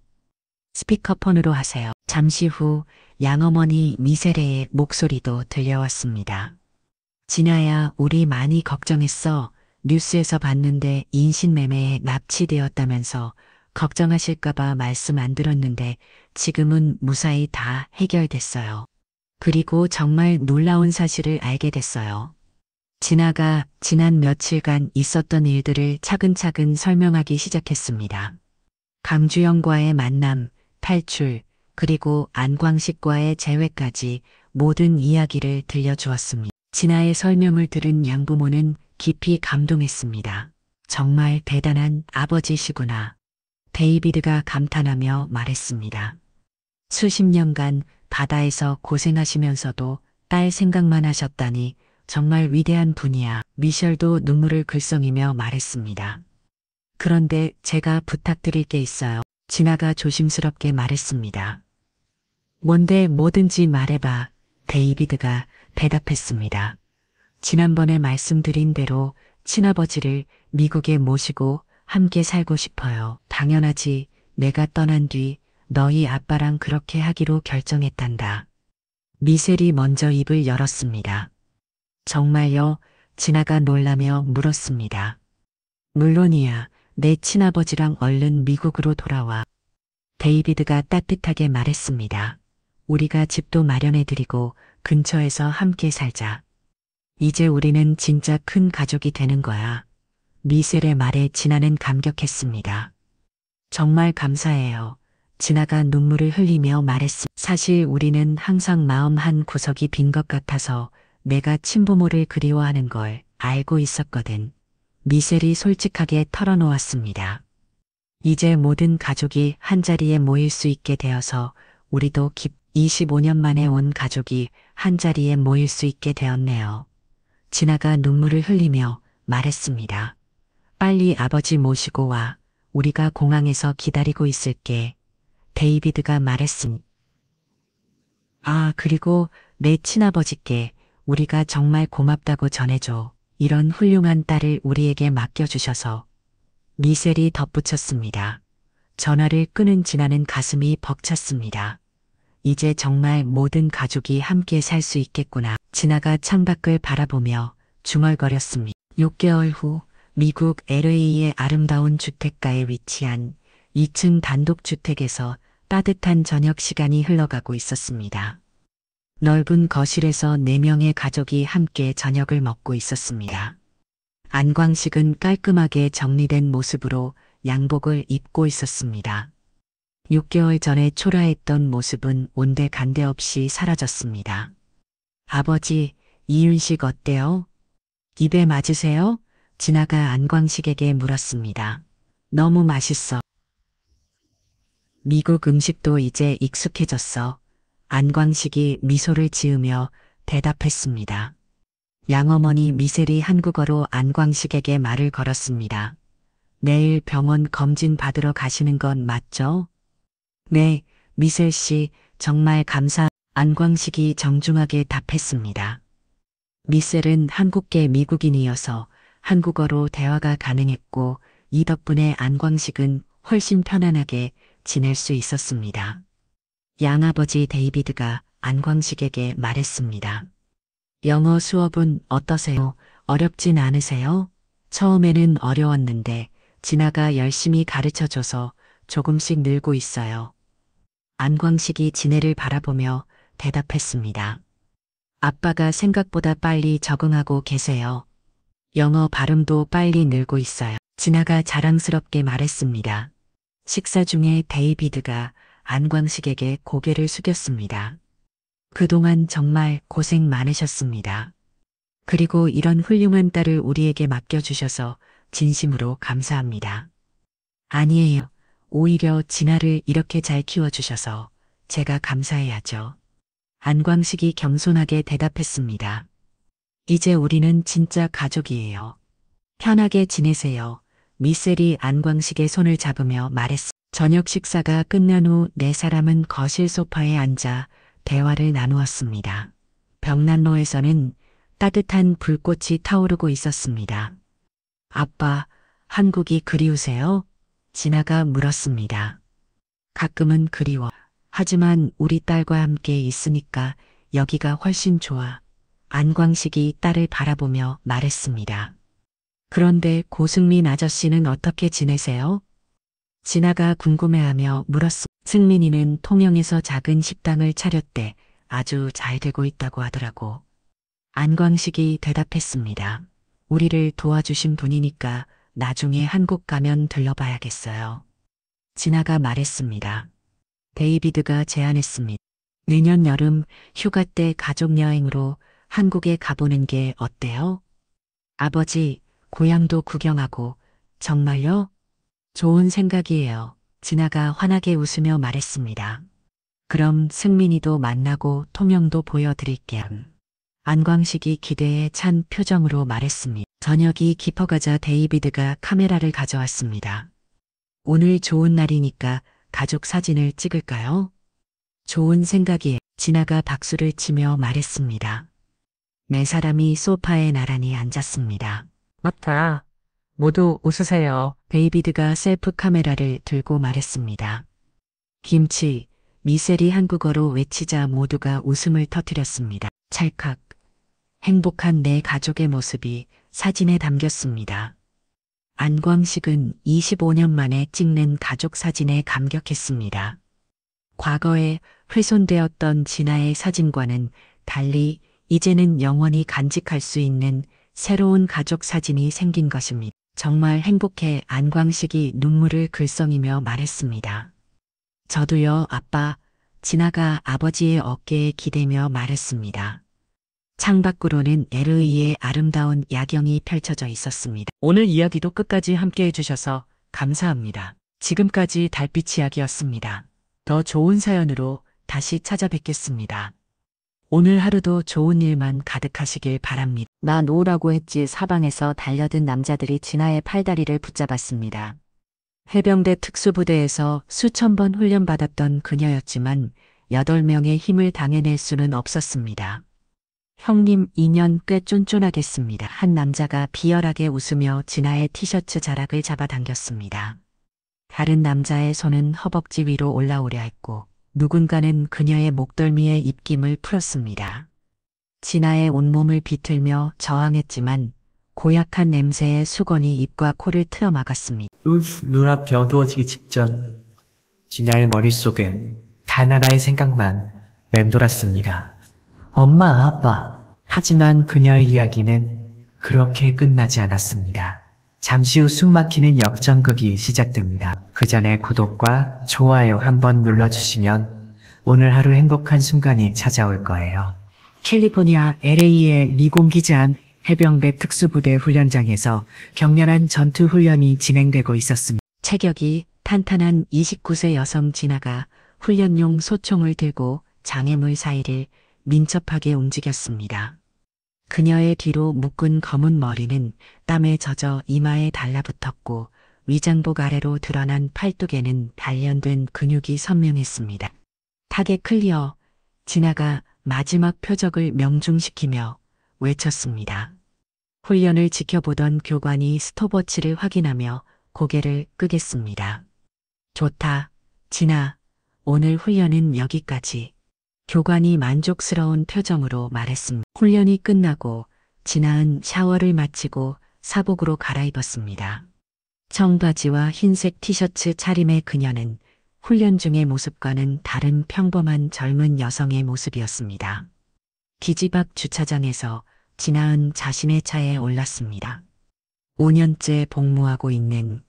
스피커폰으로 하세요. 잠시 후 양어머니 미세레의 목소리도 들려왔습니다. 진아야, 우리 많이 걱정했어. 뉴스에서 봤는데 인신매매에 납치되었다면서 걱정하실까봐 말씀 안 드렸는데 지금은 무사히 다 해결됐어요. 그리고 정말 놀라운 사실을 알게 됐어요. 진아가 지난 며칠간 있었던 일들을 차근차근 설명하기 시작했습니다. 강주영과의 만남, 탈출, 그리고 안광식과의 재회까지 모든 이야기를 들려주었습니다. 진아의 설명을 들은 양부모는 깊이 감동했습니다. 정말 대단한 아버지시구나. 데이비드가 감탄하며 말했습니다. 수십 년간 바다에서 고생하시면서도 딸 생각만 하셨다니 정말 위대한 분이야. 미셸도 눈물을 글썽이며 말했습니다. 그런데 제가 부탁드릴 게 있어요. 진아가 조심스럽게 말했습니다. 뭔데 뭐든지 말해봐. 데이비드가 대답했습니다. 지난번에 말씀드린 대로 친아버지를 미국에 모시고 함께 살고 싶어요. 당연하지. 내가 떠난 뒤 너희 아빠랑 그렇게 하기로 결정했단다. 미셸이 먼저 입을 열었습니다. 정말요? 진아가 놀라며 물었습니다. 물론이야. 내 친아버지랑 얼른 미국으로 돌아와. 데이비드가 따뜻하게 말했습니다. 우리가 집도 마련해드리고 근처에서 함께 살자. 이제 우리는 진짜 큰 가족이 되는 거야. 미셸의 말에 진아는 감격했습니다. 정말 감사해요. 진아가 눈물을 흘리며 말했습니다. 사실 우리는 항상 마음 한 구석이 빈 것 같아서 내가 친부모를 그리워하는 걸 알고 있었거든. 미셸이 솔직하게 털어놓았습니다. 이제 모든 가족이 한자리에 모일 수 있게 되어서 우리도 25년 만에 온 가족이 한자리에 모일 수 있게 되었네요. 진아가 눈물을 흘리며 말했습니다. 빨리 아버지 모시고 와. 우리가 공항에서 기다리고 있을게. 데이비드가 말했습니다. 아, 그리고 내 친아버지께 우리가 정말 고맙다고 전해줘. 이런 훌륭한 딸을 우리에게 맡겨주셔서. 미셸이 덧붙였습니다. 전화를 끊은 진아는 가슴이 벅찼습니다. 이제 정말 모든 가족이 함께 살 수 있겠구나. 진아가 창밖을 바라보며 중얼거렸습니다. 6개월 후 미국 LA의 아름다운 주택가에 위치한 2층 단독주택에서 따뜻한 저녁 시간이 흘러가고 있었습니다. 넓은 거실에서 4명의 가족이 함께 저녁을 먹고 있었습니다. 안광식은 깔끔하게 정리된 모습으로 양복을 입고 있었습니다. 6개월 전에 초라했던 모습은 온데간데 없이 사라졌습니다. 아버지, 이윤식 어때요? 입에 맞으세요? 진아가 안광식에게 물었습니다. 너무 맛있어. 미국 음식도 이제 익숙해졌어. 안광식이 미소를 지으며 대답했습니다. 양어머니 미셸이 한국어로 안광식에게 말을 걸었습니다. 내일 병원 검진 받으러 가시는 건 맞죠? 네, 미셸 씨, 정말 안광식이 정중하게 답했습니다. 미셸은 한국계 미국인이어서 한국어로 대화가 가능했고 이 덕분에 안광식은 훨씬 편안하게 지낼 수 있었습니다. 양아버지 데이비드가 안광식에게 말했습니다. 영어 수업은 어떠세요? 어렵진 않으세요? 처음에는 어려웠는데 진아가 열심히 가르쳐줘서 조금씩 늘고 있어요. 안광식이 진애를 바라보며 대답했습니다. 아빠가 생각보다 빨리 적응하고 계세요. 영어 발음도 빨리 늘고 있어요. 진아가 자랑스럽게 말했습니다. 식사 중에 데이비드가 안광식에게 고개를 숙였습니다. 그동안 정말 고생 많으셨습니다. 그리고 이런 훌륭한 딸을 우리에게 맡겨주셔서 진심으로 감사합니다. 아니에요. 오히려 진아를 이렇게 잘 키워주셔서 제가 감사해야죠. 안광식이 겸손하게 대답했습니다. 이제 우리는 진짜 가족이에요. 편하게 지내세요. 미셸이 안광식의 손을 잡으며 말했습니다. 저녁 식사가 끝난 후 4사람은 거실 소파에 앉아 대화를 나누었습니다. 벽난로에서는 따뜻한 불꽃이 타오르고 있었습니다. 아빠, 한국이 그리우세요? 진아가 물었습니다. 가끔은 그리워. 하지만 우리 딸과 함께 있으니까 여기가 훨씬 좋아. 안광식이 딸을 바라보며 말했습니다. 그런데 고승민 아저씨는 어떻게 지내세요? 진아가 궁금해하며 물었습니다. 승민이는 통영에서 작은 식당을 차렸대. 아주 잘 되고 있다고 하더라고. 안광식이 대답했습니다. 우리를 도와주신 분이니까 나중에 한국 가면 들러봐야겠어요. 진아가 말했습니다. 데이비드가 제안했습니다. 내년 여름 휴가 때 가족여행으로 한국에 가보는 게 어때요? 아버지, 고향도 구경하고. 정말요? 좋은 생각이에요. 진아가 환하게 웃으며 말했습니다. 그럼 승민이도 만나고 통영도 보여드릴게요. 안광식이 기대에 찬 표정으로 말했습니다. 저녁이 깊어가자 데이비드가 카메라를 가져왔습니다. 오늘 좋은 날이니까 가족 사진을 찍을까요? 좋은 생각이에요. 진아가 박수를 치며 말했습니다. 네 사람이 소파에 나란히 앉았습니다. 맞다. 모두 웃으세요. 데이비드가 셀프 카메라를 들고 말했습니다. 김치, 미셀이 한국어로 외치자 모두가 웃음을 터뜨렸습니다. 찰칵. 행복한 내 가족의 모습이 사진에 담겼습니다. 안광식은 25년 만에 찍는 가족 사진에 감격했습니다. 과거에 훼손되었던 진아의 사진과는 달리 이제는 영원히 간직할 수 있는 새로운 가족 사진이 생긴 것입니다. 정말 행복해. 안광식이 눈물을 글썽이며 말했습니다. 저도요, 아빠. 진아가 아버지의 어깨에 기대며 말했습니다. 창밖으로는 LA의 아름다운 야경이 펼쳐져 있었습니다. 오늘 이야기도 끝까지 함께 해주셔서 감사합니다. 지금까지 달빛 이야기였습니다. 더 좋은 사연으로 다시 찾아뵙겠습니다. 오늘 하루도 좋은 일만 가득하시길 바랍니다. 나 놓으라고 했지. 사방에서 달려든 남자들이 진아의 팔다리를 붙잡았습니다. 해병대 특수부대에서 수천 번 훈련받았던 그녀였지만 8명의 힘을 당해낼 수는 없었습니다. 형님, 2년 꽤 쫀쫀하겠습니다. 한 남자가 비열하게 웃으며 진아의 티셔츠 자락을 잡아당겼습니다. 다른 남자의 손은 허벅지 위로 올라오려 했고 누군가는 그녀의 목덜미에 입김을 풀었습니다. 진아의 온몸을 비틀며 저항했지만 고약한 냄새의 수건이 입과 코를 틀어막았습니다. 눈앞이 어두워지기 직전 진아의 머릿속엔 단 하나의 생각만 맴돌았습니다. 엄마, 아빠. 하지만 그녀의 이야기는 그렇게 끝나지 않았습니다. 잠시 후 숨막히는 역전극이 시작됩니다. 그 전에 구독과 좋아요 한번 눌러주시면 오늘 하루 행복한 순간이 찾아올 거예요. 캘리포니아 LA의 미공기장 해병대 특수부대 훈련장에서 격렬한 전투 훈련이 진행되고 있었습니다. 체격이 탄탄한 29세 여성 진아가 훈련용 소총을 들고 장애물 사이를 민첩하게 움직였습니다. 그녀의 뒤로 묶은 검은 머리는 땀에 젖어 이마에 달라붙었고 위장복 아래로 드러난 팔뚝에는 단련된 근육이 선명했습니다. 타겟 클리어. 진아가 마지막 표적을 명중시키며 외쳤습니다. 훈련을 지켜보던 교관이 스톱워치를 확인하며 고개를 끄겠습니다. 좋다. 진아, 오늘 훈련은 여기까지. 교관이 만족스러운 표정으로 말했습니다. 훈련이 끝나고 진아은 샤워를 마치고 사복으로 갈아입었습니다. 청바지와 흰색 티셔츠 차림의 그녀는 훈련 중의 모습과는 다른 평범한 젊은 여성의 모습이었습니다. 기지 밖 주차장에서 진아은 자신의 차에 올랐습니다. 5년째 복무하고 있는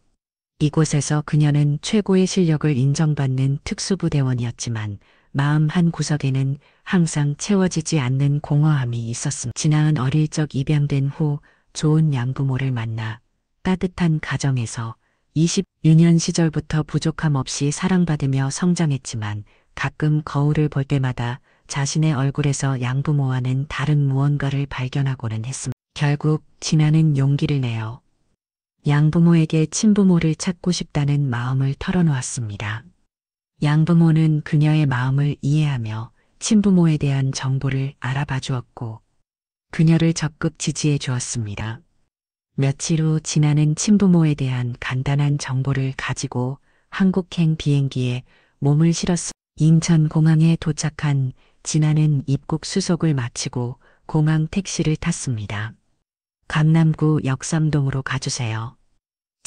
이곳에서 그녀는 최고의 실력을 인정받는 특수부대원이었지만 마음 한 구석에는 항상 채워지지 않는 공허함이 있었습니다. 진아은 어릴 적 입양된 후 좋은 양부모를 만나 따뜻한 가정에서 26년 시절부터 부족함 없이 사랑받으며 성장했지만 가끔 거울을 볼 때마다 자신의 얼굴에서 양부모와는 다른 무언가를 발견하고는 했습니다. 결국 진아는 용기를 내어 양부모에게 친부모를 찾고 싶다는 마음을 털어놓았습니다. 양부모는 그녀의 마음을 이해하며 친부모에 대한 정보를 알아봐 주었고 그녀를 적극 지지해 주었습니다. 며칠 후 진아는 친부모에 대한 간단한 정보를 가지고 한국행 비행기에 몸을 실었습니다. 인천공항에 도착한 진아는 입국 수속을 마치고 공항 택시를 탔습니다. 강남구 역삼동으로 가주세요.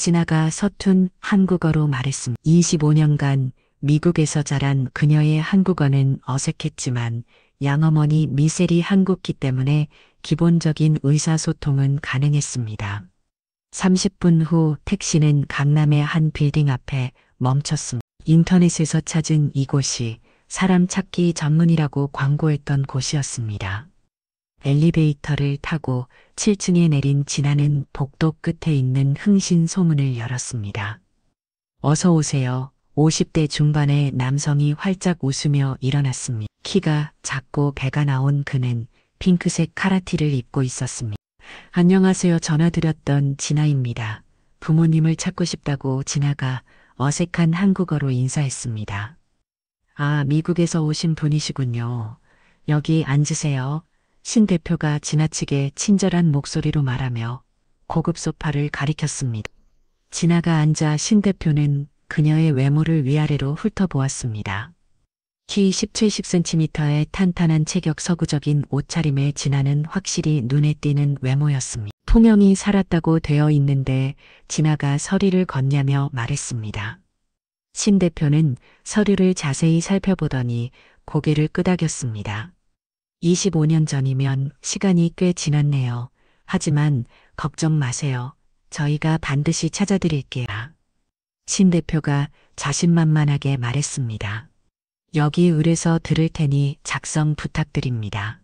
진아가 서툰 한국어로 말했습니다. 25년간 미국에서 자란 그녀의 한국어는 어색했지만 양어머니 미셀이 한국기 때문에 기본적인 의사소통은 가능했습니다. 30분 후 택시는 강남의 한 빌딩 앞에 멈췄습니다. 인터넷에서 찾은 이곳이 사람 찾기 전문이라고 광고했던 곳이었습니다. 엘리베이터를 타고 7층에 내린 진아는 복도 끝에 있는 흥신 소문을 열었습니다. 어서 오세요. 50대 중반의 남성이 활짝 웃으며 일어났습니다. 키가 작고 배가 나온 그는 핑크색 카라티를 입고 있었습니다. 안녕하세요. 전화드렸던 진아입니다. 부모님을 찾고 싶다고 진아가 어색한 한국어로 인사했습니다. 아, 미국에서 오신 분이시군요. 여기 앉으세요. 신 대표가 지나치게 친절한 목소리로 말하며 고급 소파를 가리켰습니다. 진아가 앉아 신 대표는 그녀의 외모를 위아래로 훑어보았습니다. 키 17-10cm의 탄탄한 체격 서구적인 옷차림에 진아는 확실히 눈에 띄는 외모였습니다. 통영이 살았다고 되어 있는데 진아가 서류를 건네며 말했습니다. 신 대표는 서류를 자세히 살펴보더니 고개를 끄덕였습니다. 25년 전이면 시간이 꽤 지났네요. 하지만 걱정 마세요. 저희가 반드시 찾아드릴게요. 신 대표가 자신만만하게 말했습니다. 여기 을에서 들을 테니 작성 부탁드립니다.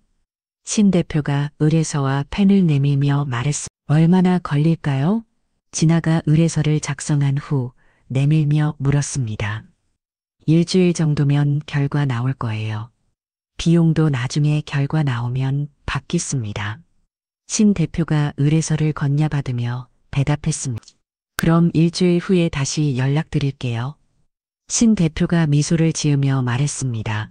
신 대표가 을에서와 펜을 내밀며 말했습니다. 얼마나 걸릴까요? 진아가 을에서를 작성한 후 내밀며 물었습니다. 일주일 정도면 결과 나올 거예요. 비용도 나중에 결과 나오면 받겠습니다. 신 대표가 을에서를 건네받으며 대답했습니다. 그럼 일주일 후에 다시 연락드릴게요. 신 대표가 미소를 지으며 말했습니다.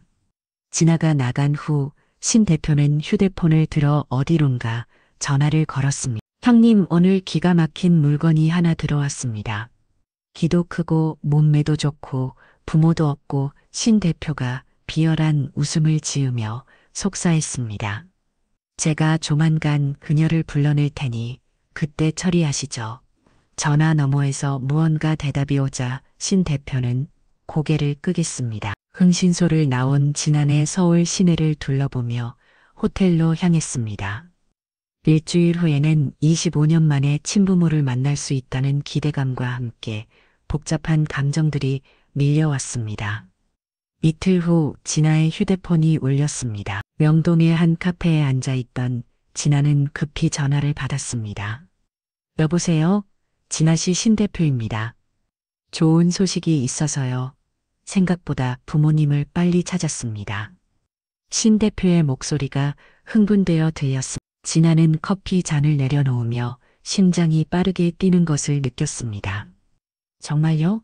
진아가 나간 후 신 대표는 휴대폰을 들어 어디론가 전화를 걸었습니다. 형님, 오늘 기가 막힌 물건이 하나 들어왔습니다. 키도 크고 몸매도 좋고 부모도 없고 신 대표가 비열한 웃음을 지으며 속사했습니다. 제가 조만간 그녀를 불러낼 테니 그때 처리하시죠. 전화 너머에서 무언가 대답이 오자 신 대표는 고개를 끄겠습니다. 흥신소를 나온 진안의 서울 시내를 둘러보며 호텔로 향했습니다. 일주일 후에는 25년 만에 친부모를 만날 수 있다는 기대감과 함께 복잡한 감정들이 밀려왔습니다. 이틀 후 진아의 휴대폰이 울렸습니다. 명동의 한 카페에 앉아있던 진아는 급히 전화를 받았습니다. 여보세요? 진아 씨 신 대표입니다. 좋은 소식이 있어서요. 생각보다 부모님을 빨리 찾았습니다. 신 대표의 목소리가 흥분되어 들렸습니다. 진아는 커피 잔을 내려놓으며 심장이 빠르게 뛰는 것을 느꼈습니다. 정말요?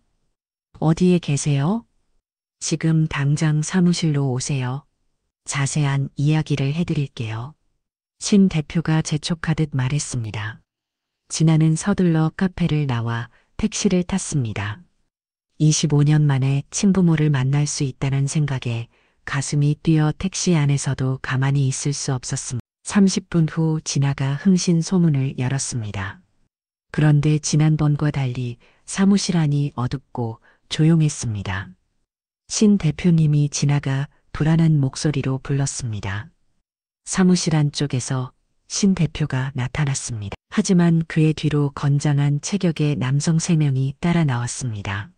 어디에 계세요? 지금 당장 사무실로 오세요. 자세한 이야기를 해드릴게요. 신 대표가 재촉하듯 말했습니다. 진아는 서둘러 카페를 나와 택시를 탔습니다. 25년 만에 친부모를 만날 수 있다는 생각에 가슴이 뛰어 택시 안에서도 가만히 있을 수 없었습니다. 30분 후 진아가 흥신 소문을 열었습니다. 그런데 지난번과 달리 사무실 안이 어둡고 조용했습니다. 신 대표님이 진아가 불안한 목소리로 불렀습니다. 사무실 안쪽에서 신 대표가 나타났습니다. 하지만 그의 뒤로 건장한 체격의 남성 3명이 따라 나왔습니다.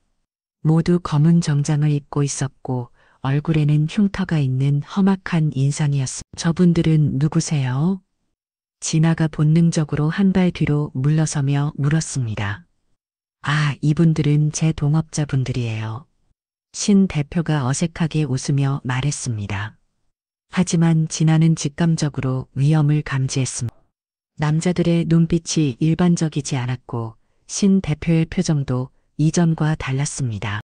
모두 검은 정장을 입고 있었고 얼굴에는 흉터가 있는 험악한 인상이었습니다. 저분들은 누구세요? 진아가 본능적으로 한 발 뒤로 물러서며 물었습니다. 아, 이분들은 제 동업자분들이에요. 신 대표가 어색하게 웃으며 말했습니다. 하지만 진아는 직감적으로 위험을 감지했습니다. 남자들의 눈빛이 일반적이지 않았고 신 대표의 표정도 이전과 달랐습니다.